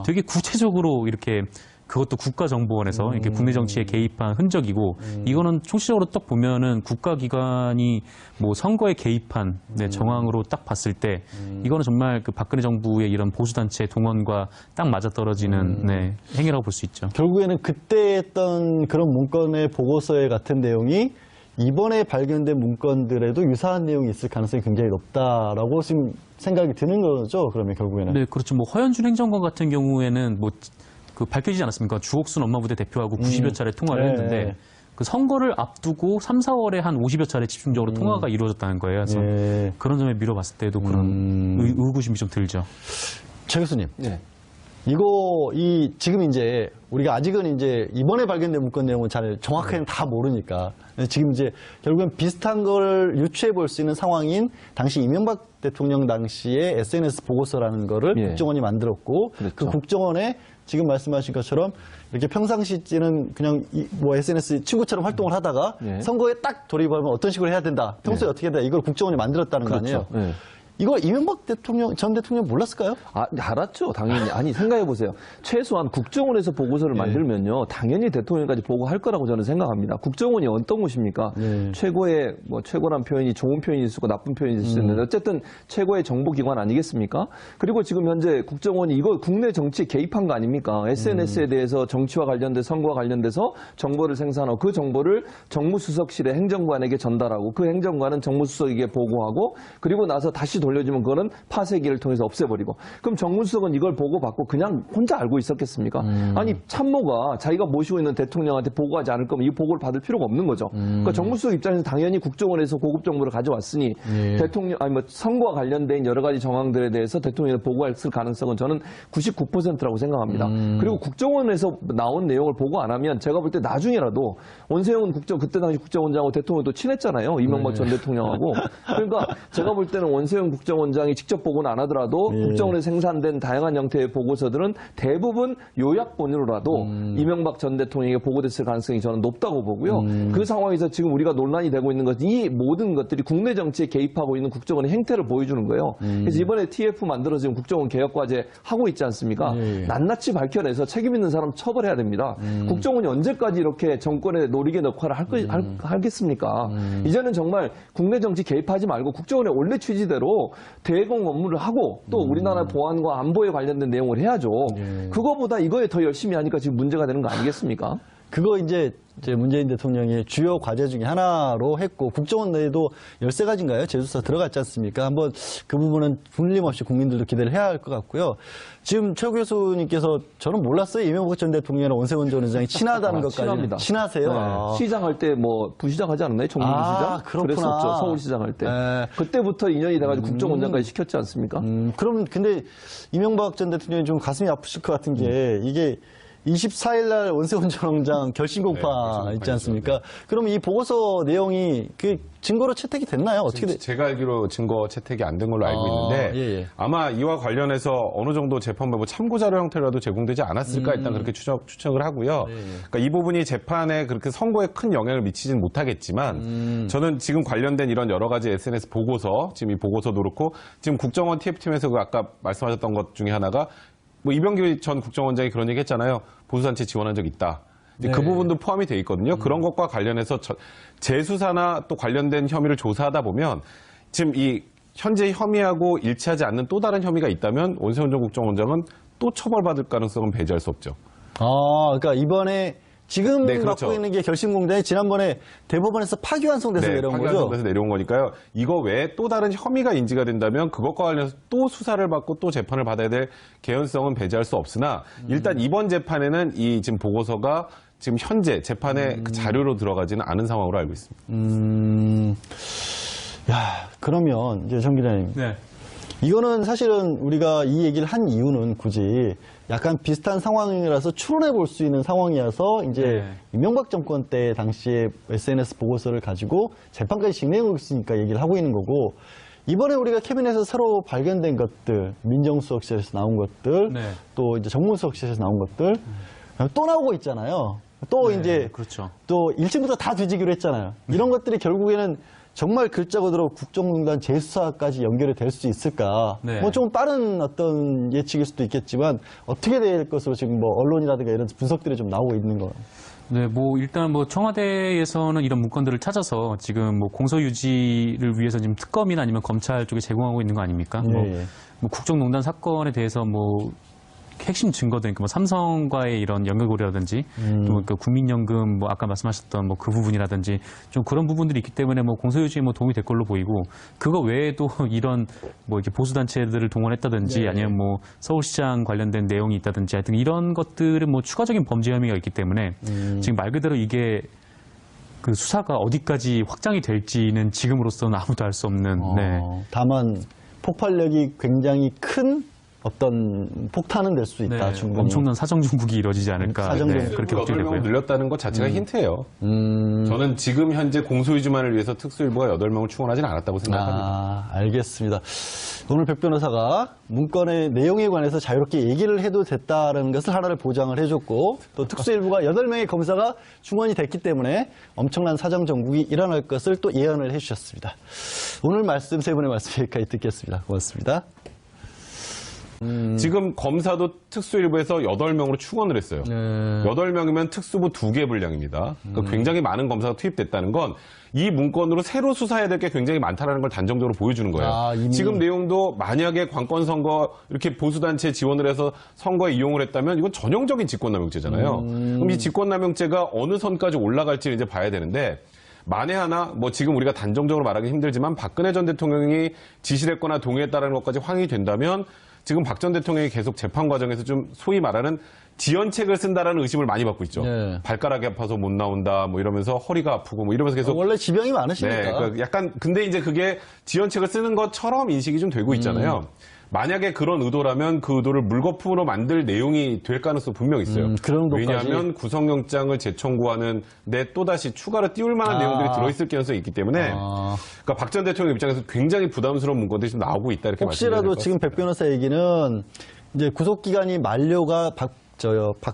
되게 구체적으로 이렇게 그것도 국가정보원에서 이렇게 국내 정치에 개입한 흔적이고, 이거는 총체적으로 딱 보면은 국가기관이 뭐 선거에 개입한 정황으로 딱 봤을 때 이거는 정말 그 박근혜 정부의 이런 보수단체 동원과 딱 맞아떨어지는 행위라고 볼 수 있죠. 결국에는 그때 했던 그런 문건의 보고서에 같은 내용이 이번에 발견된 문건들에도 유사한 내용이 있을 가능성이 굉장히 높다라고 지금 생각이 드는 거죠. 그러면 결국에는. 네, 그렇죠. 뭐 허현준 행정관 같은 경우에는 그 밝혀지지 않았습니까? 주옥순 업무부대 대표하고 90여 차례 통화를 했는데 그 선거를 앞두고 3, 4월에 한 50여 차례 집중적으로 통화가 이루어졌다는 거예요. 그래서 그런 점에 미뤄봤을 때도 그런 의구심이 좀 들죠. 최 교수님. 지금 이제 우리가 아직은 이제 이번에 발견된 문건 내용은 잘 정확하게는 다 모르니까 지금 이제 결국엔 비슷한 걸 유추해 볼 수 있는 상황인 당시 이명박 대통령 당시에 SNS 보고서라는 거를 국정원이 만들었고, 그렇죠. 그 국정원에 지금 말씀하신 것처럼 이렇게 평상시에는 그냥 뭐 SNS 친구처럼 활동을 하다가 선거에 딱 돌입하면 어떤 식으로 해야 된다. 평소에 어떻게 해야 된다. 이걸 국정원이 만들었다는 거 아니에요. 이거 이명박 전 대통령 몰랐을까요? 알았죠, 당연히. 아니, 생각해보세요. 최소한 국정원에서 보고서를 만들면요, 당연히 대통령까지 보고할 거라고 저는 생각합니다. 국정원이 어떤 곳입니까? 최고의, 최고란 표현이 좋은 표현일 수 있고 나쁜 표현일 수 있는데, 어쨌든 최고의 정보기관 아니겠습니까? 그리고 지금 현재 국정원이 이거 국내 정치에 개입한 거 아닙니까? SNS에 대해서 정치와 관련된 선거와 관련돼서 정보를 생산하고 그 정보를 정무수석실의 행정관에게 전달하고 그 행정관은 정무수석에게 보고하고 그리고 나서 다시 돌려주면 그거는 파쇄기를 통해서 없애버리고 그럼 정무수석은 이걸 보고받고 그냥 혼자 알고 있었겠습니까? 아니 참모가 자기가 모시고 있는 대통령한테 보고하지 않을 거면 이 보고를 받을 필요가 없는 거죠. 그러니까 정무수석 입장에서 당연히 국정원에서 고급 정보를 가져왔으니 대통령 선거와 관련된 여러 가지 정황들에 대해서 대통령이 보고했을 가능성은 저는 99%라고 생각합니다. 그리고 국정원에서 나온 내용을 보고 안 하면 제가 볼 때 나중에라도 원세훈 그때 당시 국정원장하고 대통령도 친했잖아요. 이명박 전 대통령하고. 그러니까 제가 볼 때는 원세훈 국정원장이 직접 보고는 안 하더라도 국정원에 생산된 다양한 형태의 보고서들은 대부분 요약본으로라도 이명박 전 대통령에게 보고됐을 가능성이 저는 높다고 보고요. 그 상황에서 지금 우리가 논란이 되고 있는 것, 이 모든 것들이 국내 정치에 개입하고 있는 국정원의 행태를 보여주는 거예요. 그래서 이번에 TF 만들어서 지금 국정원 개혁과제 하고 있지 않습니까? 낱낱이 밝혀내서 책임 있는 사람 처벌해야 됩니다. 국정원이 언제까지 이렇게 정권의 노리개 역할을 하겠습니까? 이제는 정말 국내 정치 개입하지 말고 국정원의 원래 취지대로 대공 업무를 하고 또 우리나라 보안과 안보에 관련된 내용을 해야죠. 그거보다 이거에 더 열심히 하니까 지금 문제가 되는 거 아니겠습니까? 그거 이제 문재인 대통령의 주요 과제 중에 하나로 했고 국정원 내에도 13가지인가요? 재수사 들어갔지 않습니까? 한번 그 부분은 분림없이 국민들도 기대를 해야 할 것 같고요. 지금 최 교수님께서 저는 몰랐어요. 이명박 전 대통령이랑 원세훈 전 의장이 친하다는 것까지. 친합니다. 친하세요? 네. 시장할 때 부시장 하지 않았나요? 정문부시장? 그렇구나. 그랬었죠. 서울시장 할 때. 그때부터 인연이 돼가지고 국정원장까지 시켰지 않습니까? 그럼 근데 이명박 전 대통령이 좀 가슴이 아프실 것 같은 게 이게 24일 날 원세훈 전 원장 결심공파 있지 않습니까? 그럼 이 보고서 내용이 그 증거로 채택이 됐나요? 어떻게 제가 알기로 증거 채택이 안 된 걸로 알고 있는데 아마 이와 관련해서 어느 정도 재판부 참고자료 형태로라도 제공되지 않았을까 일단 그렇게 추측을 하고요. 그러니까 이 부분이 재판에 그렇게 선고에 큰 영향을 미치지는 못하겠지만 저는 지금 관련된 이런 여러 가지 SNS 보고서, 지금 이 보고서도 그렇고 지금 국정원 TF팀에서 그 아까 말씀하셨던 것 중에 하나가 이병기 전 국정원장이 그런 얘기 했잖아요. 보수단체 지원한 적 있다. 그 부분도 포함이 돼 있거든요. 그런 것과 관련해서 재수사나 또 관련된 혐의를 조사하다 보면 지금 이 현재 혐의하고 일치하지 않는 또 다른 혐의가 있다면 원세훈 전 국정원장은 또 처벌받을 가능성은 배제할 수 없죠. 그러니까 이번에 지금 네, 그렇죠. 맡고 있는 게 결심공장이 지난번에 대법원에서 파기환송돼서 내려온 거죠? 파기환송돼서 내려온 거니까요. 이거 외에 또 다른 혐의가 인지가 된다면 그것과 관련해서 또 수사를 받고 또 재판을 받아야 될 개연성은 배제할 수 없으나 일단 이번 재판에는 이 지금 보고서가 지금 현재 재판의 그 자료로 들어가지는 않은 상황으로 알고 있습니다. 그러면 이제 정 기자님. 네. 이거는 사실은 우리가 이 얘기를 한 이유는 굳이 약간 비슷한 상황이라서 추론해 볼 수 있는 상황이어서 이제 이명박 정권 때 당시에 SNS 보고서를 가지고 재판까지 진행하고 있으니까 얘기를 하고 있는 거고 이번에 우리가 캐비넷에서 새로 발견된 것들, 민정수석실에서 나온 것들, 또 이제 정무수석실에서 나온 것들 또 나오고 있잖아요. 또 이제 그렇죠. 또 1층부터 다 뒤지기로 했잖아요. 이런 것들이 결국에는 정말 글자 그대로 국정농단 재수사까지 연결이 될 수 있을까? 좀 빠른 어떤 예측일 수도 있겠지만 어떻게 될 것으로 지금 언론이라든가 이런 분석들이 좀 나오고 있는 거. 네, 일단 청와대에서는 이런 문건들을 찾아서 지금 공소 유지를 위해서 지금 특검이나 아니면 검찰 쪽에 제공하고 있는 거 아닙니까? 국정농단 사건에 대해서 핵심 증거들, 삼성과의 이런 연결고리라든지, 또 국민연금, 아까 말씀하셨던 그 부분이라든지, 좀 그런 부분들이 있기 때문에 공소유지에 도움이 될 걸로 보이고, 그거 외에도 이런 이렇게 보수단체들을 동원했다든지, 아니면 서울시장 관련된 내용이 있다든지, 하여튼 이런 것들은 추가적인 범죄 혐의가 있기 때문에, 지금 말 그대로 이게 그 수사가 어디까지 확장이 될지는 지금으로서는 아무도 알 수 없는, 다만, 폭발력이 굉장히 큰 어떤 폭탄은 될 수 있다. 네, 충분히. 엄청난 사정중국이 이루어지지 않을까. 사정중국. 그렇게 걱정이 8명을 되고요. 늘렸다는 것 자체가 힌트예요. 저는 지금 현재 공소유지만을 위해서 특수일부가 8명을 충원하지는 않았다고 생각합니다. 알겠습니다. 오늘 백 변호사가 문건의 내용에 관해서 자유롭게 얘기를 해도 됐다는 것을 하나를 보장을 해줬고 또 특수일부가 8명의 검사가 충원이 됐기 때문에 엄청난 사정정국이 일어날 것을 또 예언을 해주셨습니다. 오늘 말씀 세 분의 말씀 여기까지 듣겠습니다. 고맙습니다. 지금 검사도 특수일부에서 8명으로 충원을 했어요. 8명이면 특수부 2개 분량입니다. 그러니까 굉장히 많은 검사가 투입됐다는 건 이 문건으로 새로 수사해야 될 게 굉장히 많다는 걸 단정적으로 보여주는 거예요. 이미. 지금 내용도 만약에 관건 선거 이렇게 보수단체 지원을 해서 선거에 이용을 했다면 이건 전형적인 직권남용죄잖아요. 그럼 이 직권남용죄가 어느 선까지 올라갈지를 이제 봐야 되는데 만에 하나 뭐 지금 우리가 단정적으로 말하기 힘들지만 박근혜 전 대통령이 지시를 했거나 동의했다는 것까지 확인이 된다면 지금 박 전 대통령이 계속 재판 과정에서 좀 소위 말하는 지연책을 쓴다라는 의심을 많이 받고 있죠. 네. 발가락이 아파서 못 나온다, 뭐 이러면서 허리가 아프고 뭐 이러면서 계속 원래 지병이 많으시니까. 네, 그러니까 약간 근데 이제 그게 지연책을 쓰는 것처럼 인식이 좀 되고 있잖아요. 만약에 그런 의도라면 그 의도를 물거품으로 만들 내용이 될 가능성이 분명히 있어요. 그런 것까지. 왜냐하면 구속영장을 재청구하는 데 또다시 추가로 띄울 만한 내용들이 들어있을 가능성이 있기 때문에 그러니까 박 전 대통령 입장에서 굉장히 부담스러운 문건들이 좀 나오고 있다 이렇게 말씀드려야 될 혹시라도 것 지금 같습니다. 백 변호사 얘기는 이제 구속기간이 만료가 박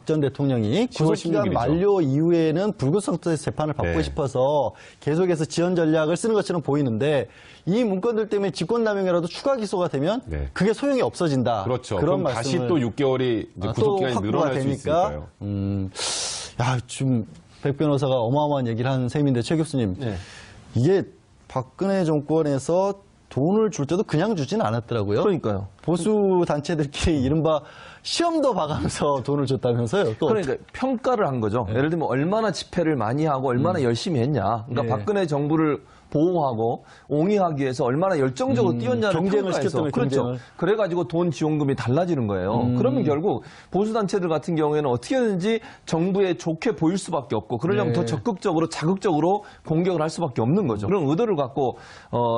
전 대통령이 10월 구속기간 16일이죠. 만료 이후에는 불구속에서 재판을 받고 네. 싶어서 계속해서 지연 전략을 쓰는 것처럼 보이는데 이 문건들 때문에 직권남용이라도 추가 기소가 되면 네. 그게 소용이 없어진다. 그렇죠. 그런 그럼 다시 말씀을 또 6개월이 이제 구속기간이 확보가 늘어날 수 되니까. 있으니까요. 지금 백 변호사가 어마어마한 얘기를 한 셈인데 최 교수님 네. 이게 박근혜 정권에서 돈을 줄 때도 그냥 주진 않았더라고요. 그러니까요. 보수 단체들끼리 이른바 시험도 봐가면서 돈을 줬다면서요. 또 그러니까 평가를 한 거죠. 예를 들면 얼마나 집회를 많이 하고 얼마나 열심히 했냐. 그러니까 예. 박근혜 정부를 보호하고 옹이하기 위해서 얼마나 열정적으로 뛰었냐를 경쟁을 평가해서 시켰다며, 그렇죠. 경쟁을. 그래가지고 돈 지원금이 달라지는 거예요. 그러면 결국 보수단체들 같은 경우에는 어떻게든지 정부에 좋게 보일 수밖에 없고 그러려면 네. 더 적극적으로 자극적으로 공격을 할 수밖에 없는 거죠. 그런 의도를 갖고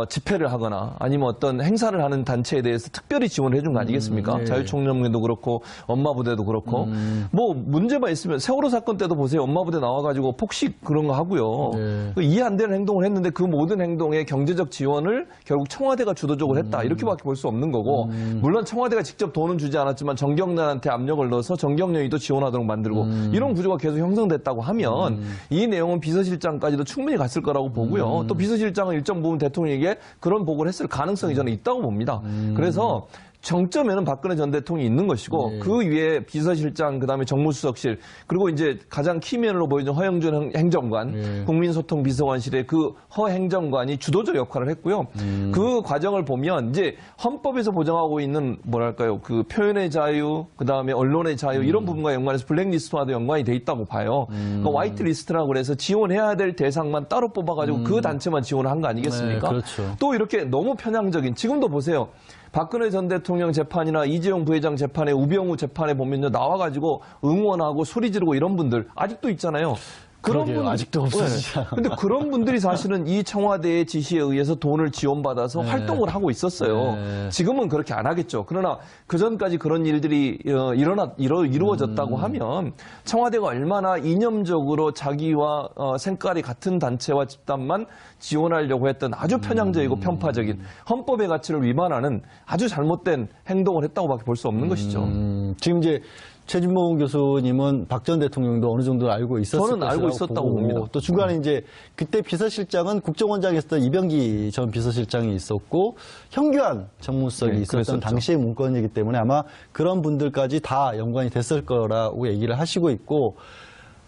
집회를 하거나 아니면 어떤 행사를 하는 단체에 대해서 특별히 지원을 해준 거 아니겠습니까? 네. 자유총연맹도 그렇고 엄마부대도 그렇고 뭐 문제만 있으면 세월호 사건 때도 보세요. 엄마부대 나와가지고 폭식 그런 거 하고요. 네. 그 이해 안 되는 행동을 했는데 그 모든 행동에 경제적 지원을 결국 청와대가 주도적으로 했다. 이렇게밖에 볼 수 없는 거고 물론 청와대가 직접 돈은 주지 않았지만 정경련한테 압력을 넣어서 정경련이 또 지원하도록 만들고 이런 구조가 계속 형성됐다고 하면 이 내용은 비서실장까지도 충분히 갔을 거라고 보고요. 또 비서실장은 일정 부분 대통령에게 그런 보고를 했을 가능성이 저는 있다고 봅니다. 그래서 정점에는 박근혜 전 대통령이 있는 것이고 그 위에 비서실장 그다음에 정무수석실 그리고 이제 가장 키맨으로 보이는 허영준 행정관 국민소통비서관실의 그 허 행정관이 주도적 역할을 했고요. 그 과정을 보면 이제 헌법에서 보장하고 있는 뭐랄까요 그 표현의 자유 그다음에 언론의 자유 이런 부분과 연관해서 블랙리스트와도 연관이 돼 있다고 봐요. 그러니까 화이트리스트라고 그래서 지원해야 될 대상만 따로 뽑아가지고 그 단체만 지원을 한 거 아니겠습니까? 네, 그렇죠. 또 이렇게 너무 편향적인 지금도 보세요. 박근혜 전 대통령 재판이나 이재용 부회장 재판에 우병우 재판에 보면요 나와가지고 응원하고 소리 지르고 이런 분들 아직도 있잖아요. 그런 그러게요. 아직도 없어지지 않았나. 근데 그런 분들이 사실은 이 청와대의 지시에 의해서 돈을 지원받아서 활동을 하고 있었어요. 네. 지금은 그렇게 안 하겠죠. 그러나 그 전까지 그런 일들이 이루어졌다고 하면 청와대가 얼마나 이념적으로 자기와 생각이 같은 단체와 집단만 지원하려고 했던 아주 편향적이고 편파적인 헌법의 가치를 위반하는 아주 잘못된 행동을 했다고밖에 볼 수 없는 것이죠. 지금 이제 최진봉 교수님은 박 전 대통령도 어느 정도 알고 있었을 저는 알고 것이라고 있었다고 보고, 봅니다. 또 중간에 이제 그때 비서실장은 국정원장에 있었던 이병기 전 비서실장이 있었고 현규안 정무수석이 네, 있었던 그랬었죠. 당시의 문건이기 때문에 아마 그런 분들까지 다 연관이 됐을 거라고 얘기를 하시고 있고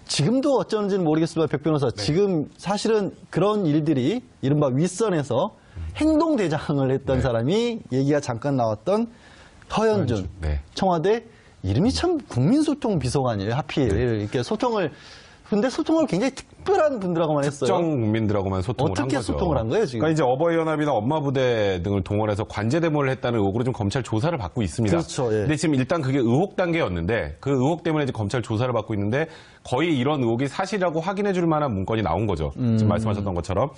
지금도 어쩌는지는 모르겠지만 백 변호사 지금 사실은 그런 일들이 이른바 윗선에서 행동대장을 했던 사람이 얘기가 잠깐 나왔던 허현준 네. 청와대 이름이 참 국민소통 비서관이에요. 하필 이렇게 소통을 근데 소통을 굉장히 특별한 분들하고만 했어요. 특정 국민들하고만 소통을 한 어떻게 거죠. 소통을 한 거예요, 지금? 그러니까 이제 어버이연합이나 엄마부대 등을 동원해서 관제대모를 했다는 의혹으로 좀 검찰 조사를 받고 있습니다. 그렇죠, 예. 근데 지금 일단 그게 의혹 단계였는데 그 의혹 때문에 이제 검찰 조사를 받고 있는데 거의 이런 의혹이 사실이라고 확인해 줄 만한 문건이 나온 거죠. 지금 말씀하셨던 것처럼.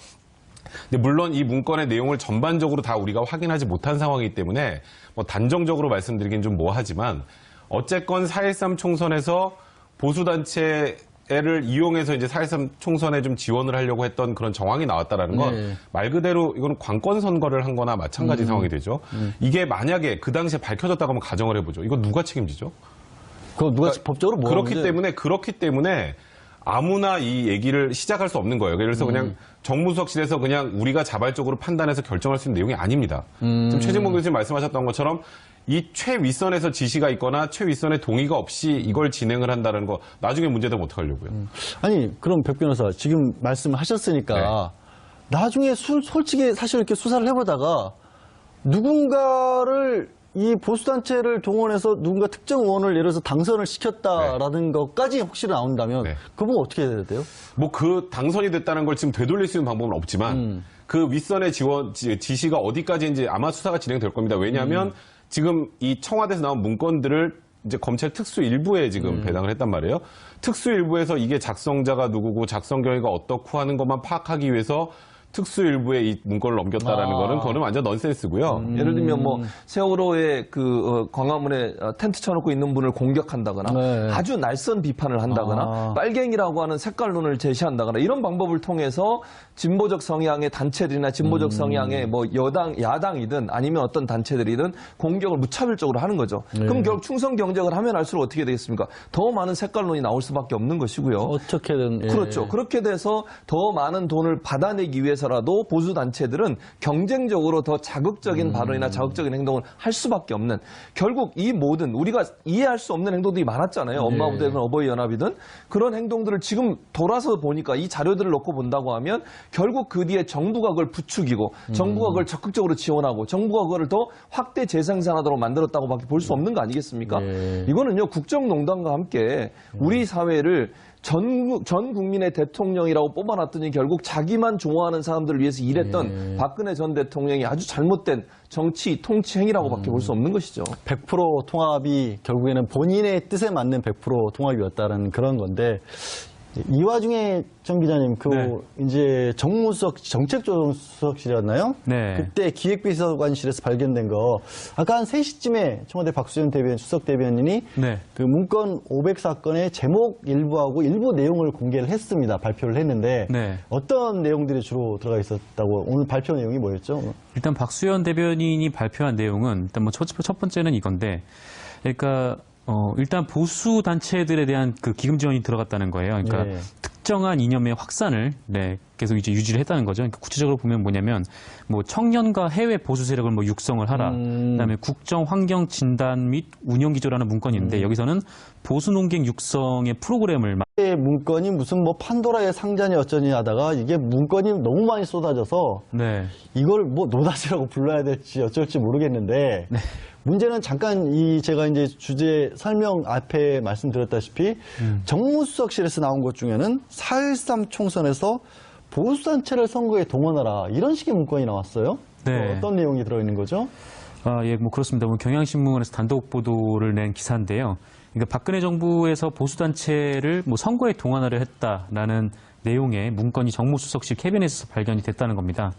근데 물론 이 문건의 내용을 전반적으로 다 우리가 확인하지 못한 상황이기 때문에 뭐 단정적으로 말씀드리긴 좀 뭐하지만 어쨌건 4.13 총선에서 보수단체를 이용해서 이제 4.13 총선에 좀 지원을 하려고 했던 그런 정황이 나왔다라는 건 말 그대로 이건 관권 선거를 한 거나 마찬가지 상황이 되죠. 이게 만약에 그 당시에 밝혀졌다고 한번 가정을 해보죠. 이거 누가 책임지죠? 그거 누가 법적으로 뭐 그렇기 때문에 아무나 이 얘기를 시작할 수 없는 거예요. 그래서 그냥 정무수석실에서 그냥 우리가 자발적으로 판단해서 결정할 수 있는 내용이 아닙니다. 지금 최진봉 교수님 말씀하셨던 것처럼 이 최윗선에서 지시가 있거나 최윗선의 동의가 없이 이걸 진행을 한다는 거 나중에 문제되면 어떡하려고요. 아니 그럼 백 변호사 지금 말씀하셨으니까 나중에 솔직히 사실 이렇게 수사를 해보다가 누군가를 이 보수단체를 동원해서 누군가 특정 의원을 예를 들어서 당선을 시켰다라는 것까지 혹시 나온다면 그분 어떻게 해야 돼요? 뭐 그 당선이 됐다는 걸 지금 되돌릴 수 있는 방법은 없지만 그 윗선의 지시가 어디까지인지 아마 수사가 진행될 겁니다. 왜냐하면 지금 이 청와대에서 나온 문건들을 이제 검찰 특수 일부에 지금 배당을 했단 말이에요. 특수 일부에서 이게 작성자가 누구고 작성 경위가 어떻고 하는 것만 파악하기 위해서 특수일부에 이 문건을 넘겼다라는 거는 그거는 완전 넌센스고요. 예를 들면 뭐 세월호에 그 광화문에 텐트 쳐놓고 있는 분을 공격한다거나 아주 날선 비판을 한다거나 빨갱이라고 하는 색깔론을 제시한다거나 이런 방법을 통해서 진보적 성향의 단체들이나 진보적 성향의 뭐 야당이든 아니면 어떤 단체들이든 공격을 무차별적으로 하는 거죠. 그럼 결국 충성 경쟁을 하면 할수록 어떻게 되겠습니까? 더 많은 색깔론이 나올 수밖에 없는 것이고요. 어떻게든 그렇죠. 그렇게 돼서 더 많은 돈을 받아내기 위해서 라도 보수 단체들은 경쟁적으로 더 자극적인 발언이나 자극적인 행동을 할 수밖에 없는 결국 이 모든 우리가 이해할 수 없는 행동들이 많았잖아요. 엄마부대든 어버이 연합이든 그런 행동들을 지금 돌아서 보니까 이 자료들을 놓고 본다고 하면 결국 그 뒤에 정부가 그걸 부추기고 정부가 그걸 적극적으로 지원하고 정부가 그걸 더 확대 재생산하도록 만들었다고밖에 볼 수 없는 거 아니겠습니까? 이거는요 국정농단과 함께 우리 사회를 전 국민의 대통령이라고 뽑아놨더니 결국 자기만 좋아하는 사람들을 위해서 일했던 박근혜 전 대통령이 아주 잘못된 정치, 통치 행위라고밖에 볼 수 없는 것이죠. 100% 통합이 결국에는 본인의 뜻에 맞는 100% 통합이었다는 그런 건데 이 와중에 정 기자님 이제 정무수석 정책조정수석실이었나요? 네. 그때 기획비서관실에서 발견된 거 아까 한 3시쯤에 청와대 박수현 수석 대변인이 그 문건 500사건의 제목 일부하고 일부 내용을 공개를 했습니다. 발표를 했는데 어떤 내용들이 주로 들어가 있었다고 오늘 발표 내용이 뭐였죠? 일단 박수현 대변인이 발표한 내용은 일단 뭐 첫 번째는 이건데 그러니까 일단 보수 단체들에 대한 그 기금 지원이 들어갔다는 거예요. 그러니까 특정한 이념의 확산을 계속 이제 유지를 했다는 거죠. 그러니까 구체적으로 보면 뭐냐면 뭐 청년과 해외 보수 세력을 뭐 육성을 하라. 그다음에 국정 환경 진단 및 운영 기조라는 문건이 있는데 여기서는 보수 논객 육성의 프로그램을 문건이 무슨 뭐 판도라의 상자니 어쩌니 하다가 이게 문건이 너무 많이 쏟아져서 이걸 뭐 노다지라고 불러야 될지 어쩔지 모르겠는데 문제는 잠깐 제가 이제 주제 설명 앞에 말씀드렸다시피 정무수석실에서 나온 것 중에는 4.13 총선에서 보수단체를 선거에 동원하라 이런 식의 문건이 나왔어요. 어떤 내용이 들어있는 거죠? 뭐 그렇습니다. 뭐 경향신문에서 단독 보도를 낸 기사인데요. 그러니까 박근혜 정부에서 보수단체를 뭐 선거에 동원하려 했다라는 내용의 문건이 정무수석실 캐비넷에서 발견이 됐다는 겁니다.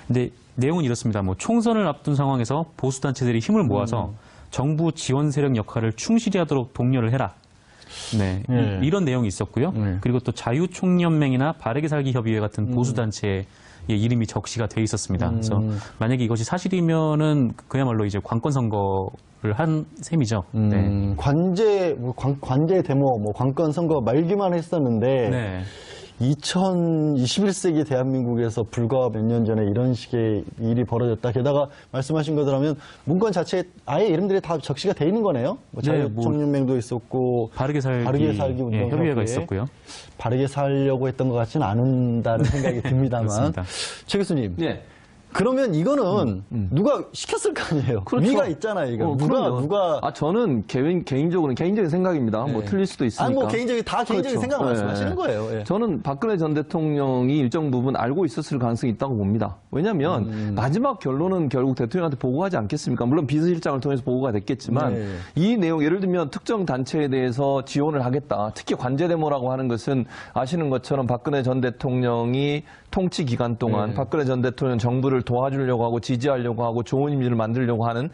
근데 내용은 이렇습니다. 뭐 총선을 앞둔 상황에서 보수단체들이 힘을 모아서 정부 지원 세력 역할을 충실히 하도록 독려를 해라. 이런 내용이 있었고요. 그리고 또 자유총연맹이나 바르게 살기 협의회 같은 보수단체의 이름이 적시가 돼 있었습니다. 그래서 만약에 이것이 사실이면은 그야말로 이제 관권 선거를 한 셈이죠. 관제 데모, 뭐 관권 선거 말기만 했었는데 2021세기 대한민국에서 불과 몇 년 전에 이런 식의 일이 벌어졌다. 게다가 말씀하신 것들 하면 문건 자체에 아예 이름들이 다 적시가 돼 있는 거네요. 뭐 자유총연맹도 있었고 바르게 살기 협의회가 있었고요. 바르게 살려고 했던 것 같지는 않은다는 생각이 듭니다만. 최 교수님. 그러면 이거는 누가 시켰을 거 아니에요. 그렇죠. 위가 있잖아요, 이거. 그럼요. 누가. 저는 개인적인 생각입니다. 뭐 틀릴 수도 있으니까. 아니, 뭐 개인적인 생각 말씀하시는 거예요. 예. 저는 박근혜 전 대통령이 일정 부분 알고 있었을 가능성이 있다고 봅니다. 왜냐하면 마지막 결론은 결국 대통령한테 보고하지 않겠습니까? 물론 비서실장을 통해서 보고가 됐겠지만 네. 이 내용 예를 들면 특정 단체에 대해서 지원을 하겠다. 특히 관제대모라고 하는 것은 아시는 것처럼 박근혜 전 대통령이 통치 기간 동안 박근혜 전 대통령 정부를 도와주려고 하고 지지하려고 하고 좋은 이미지를 만들려고 하는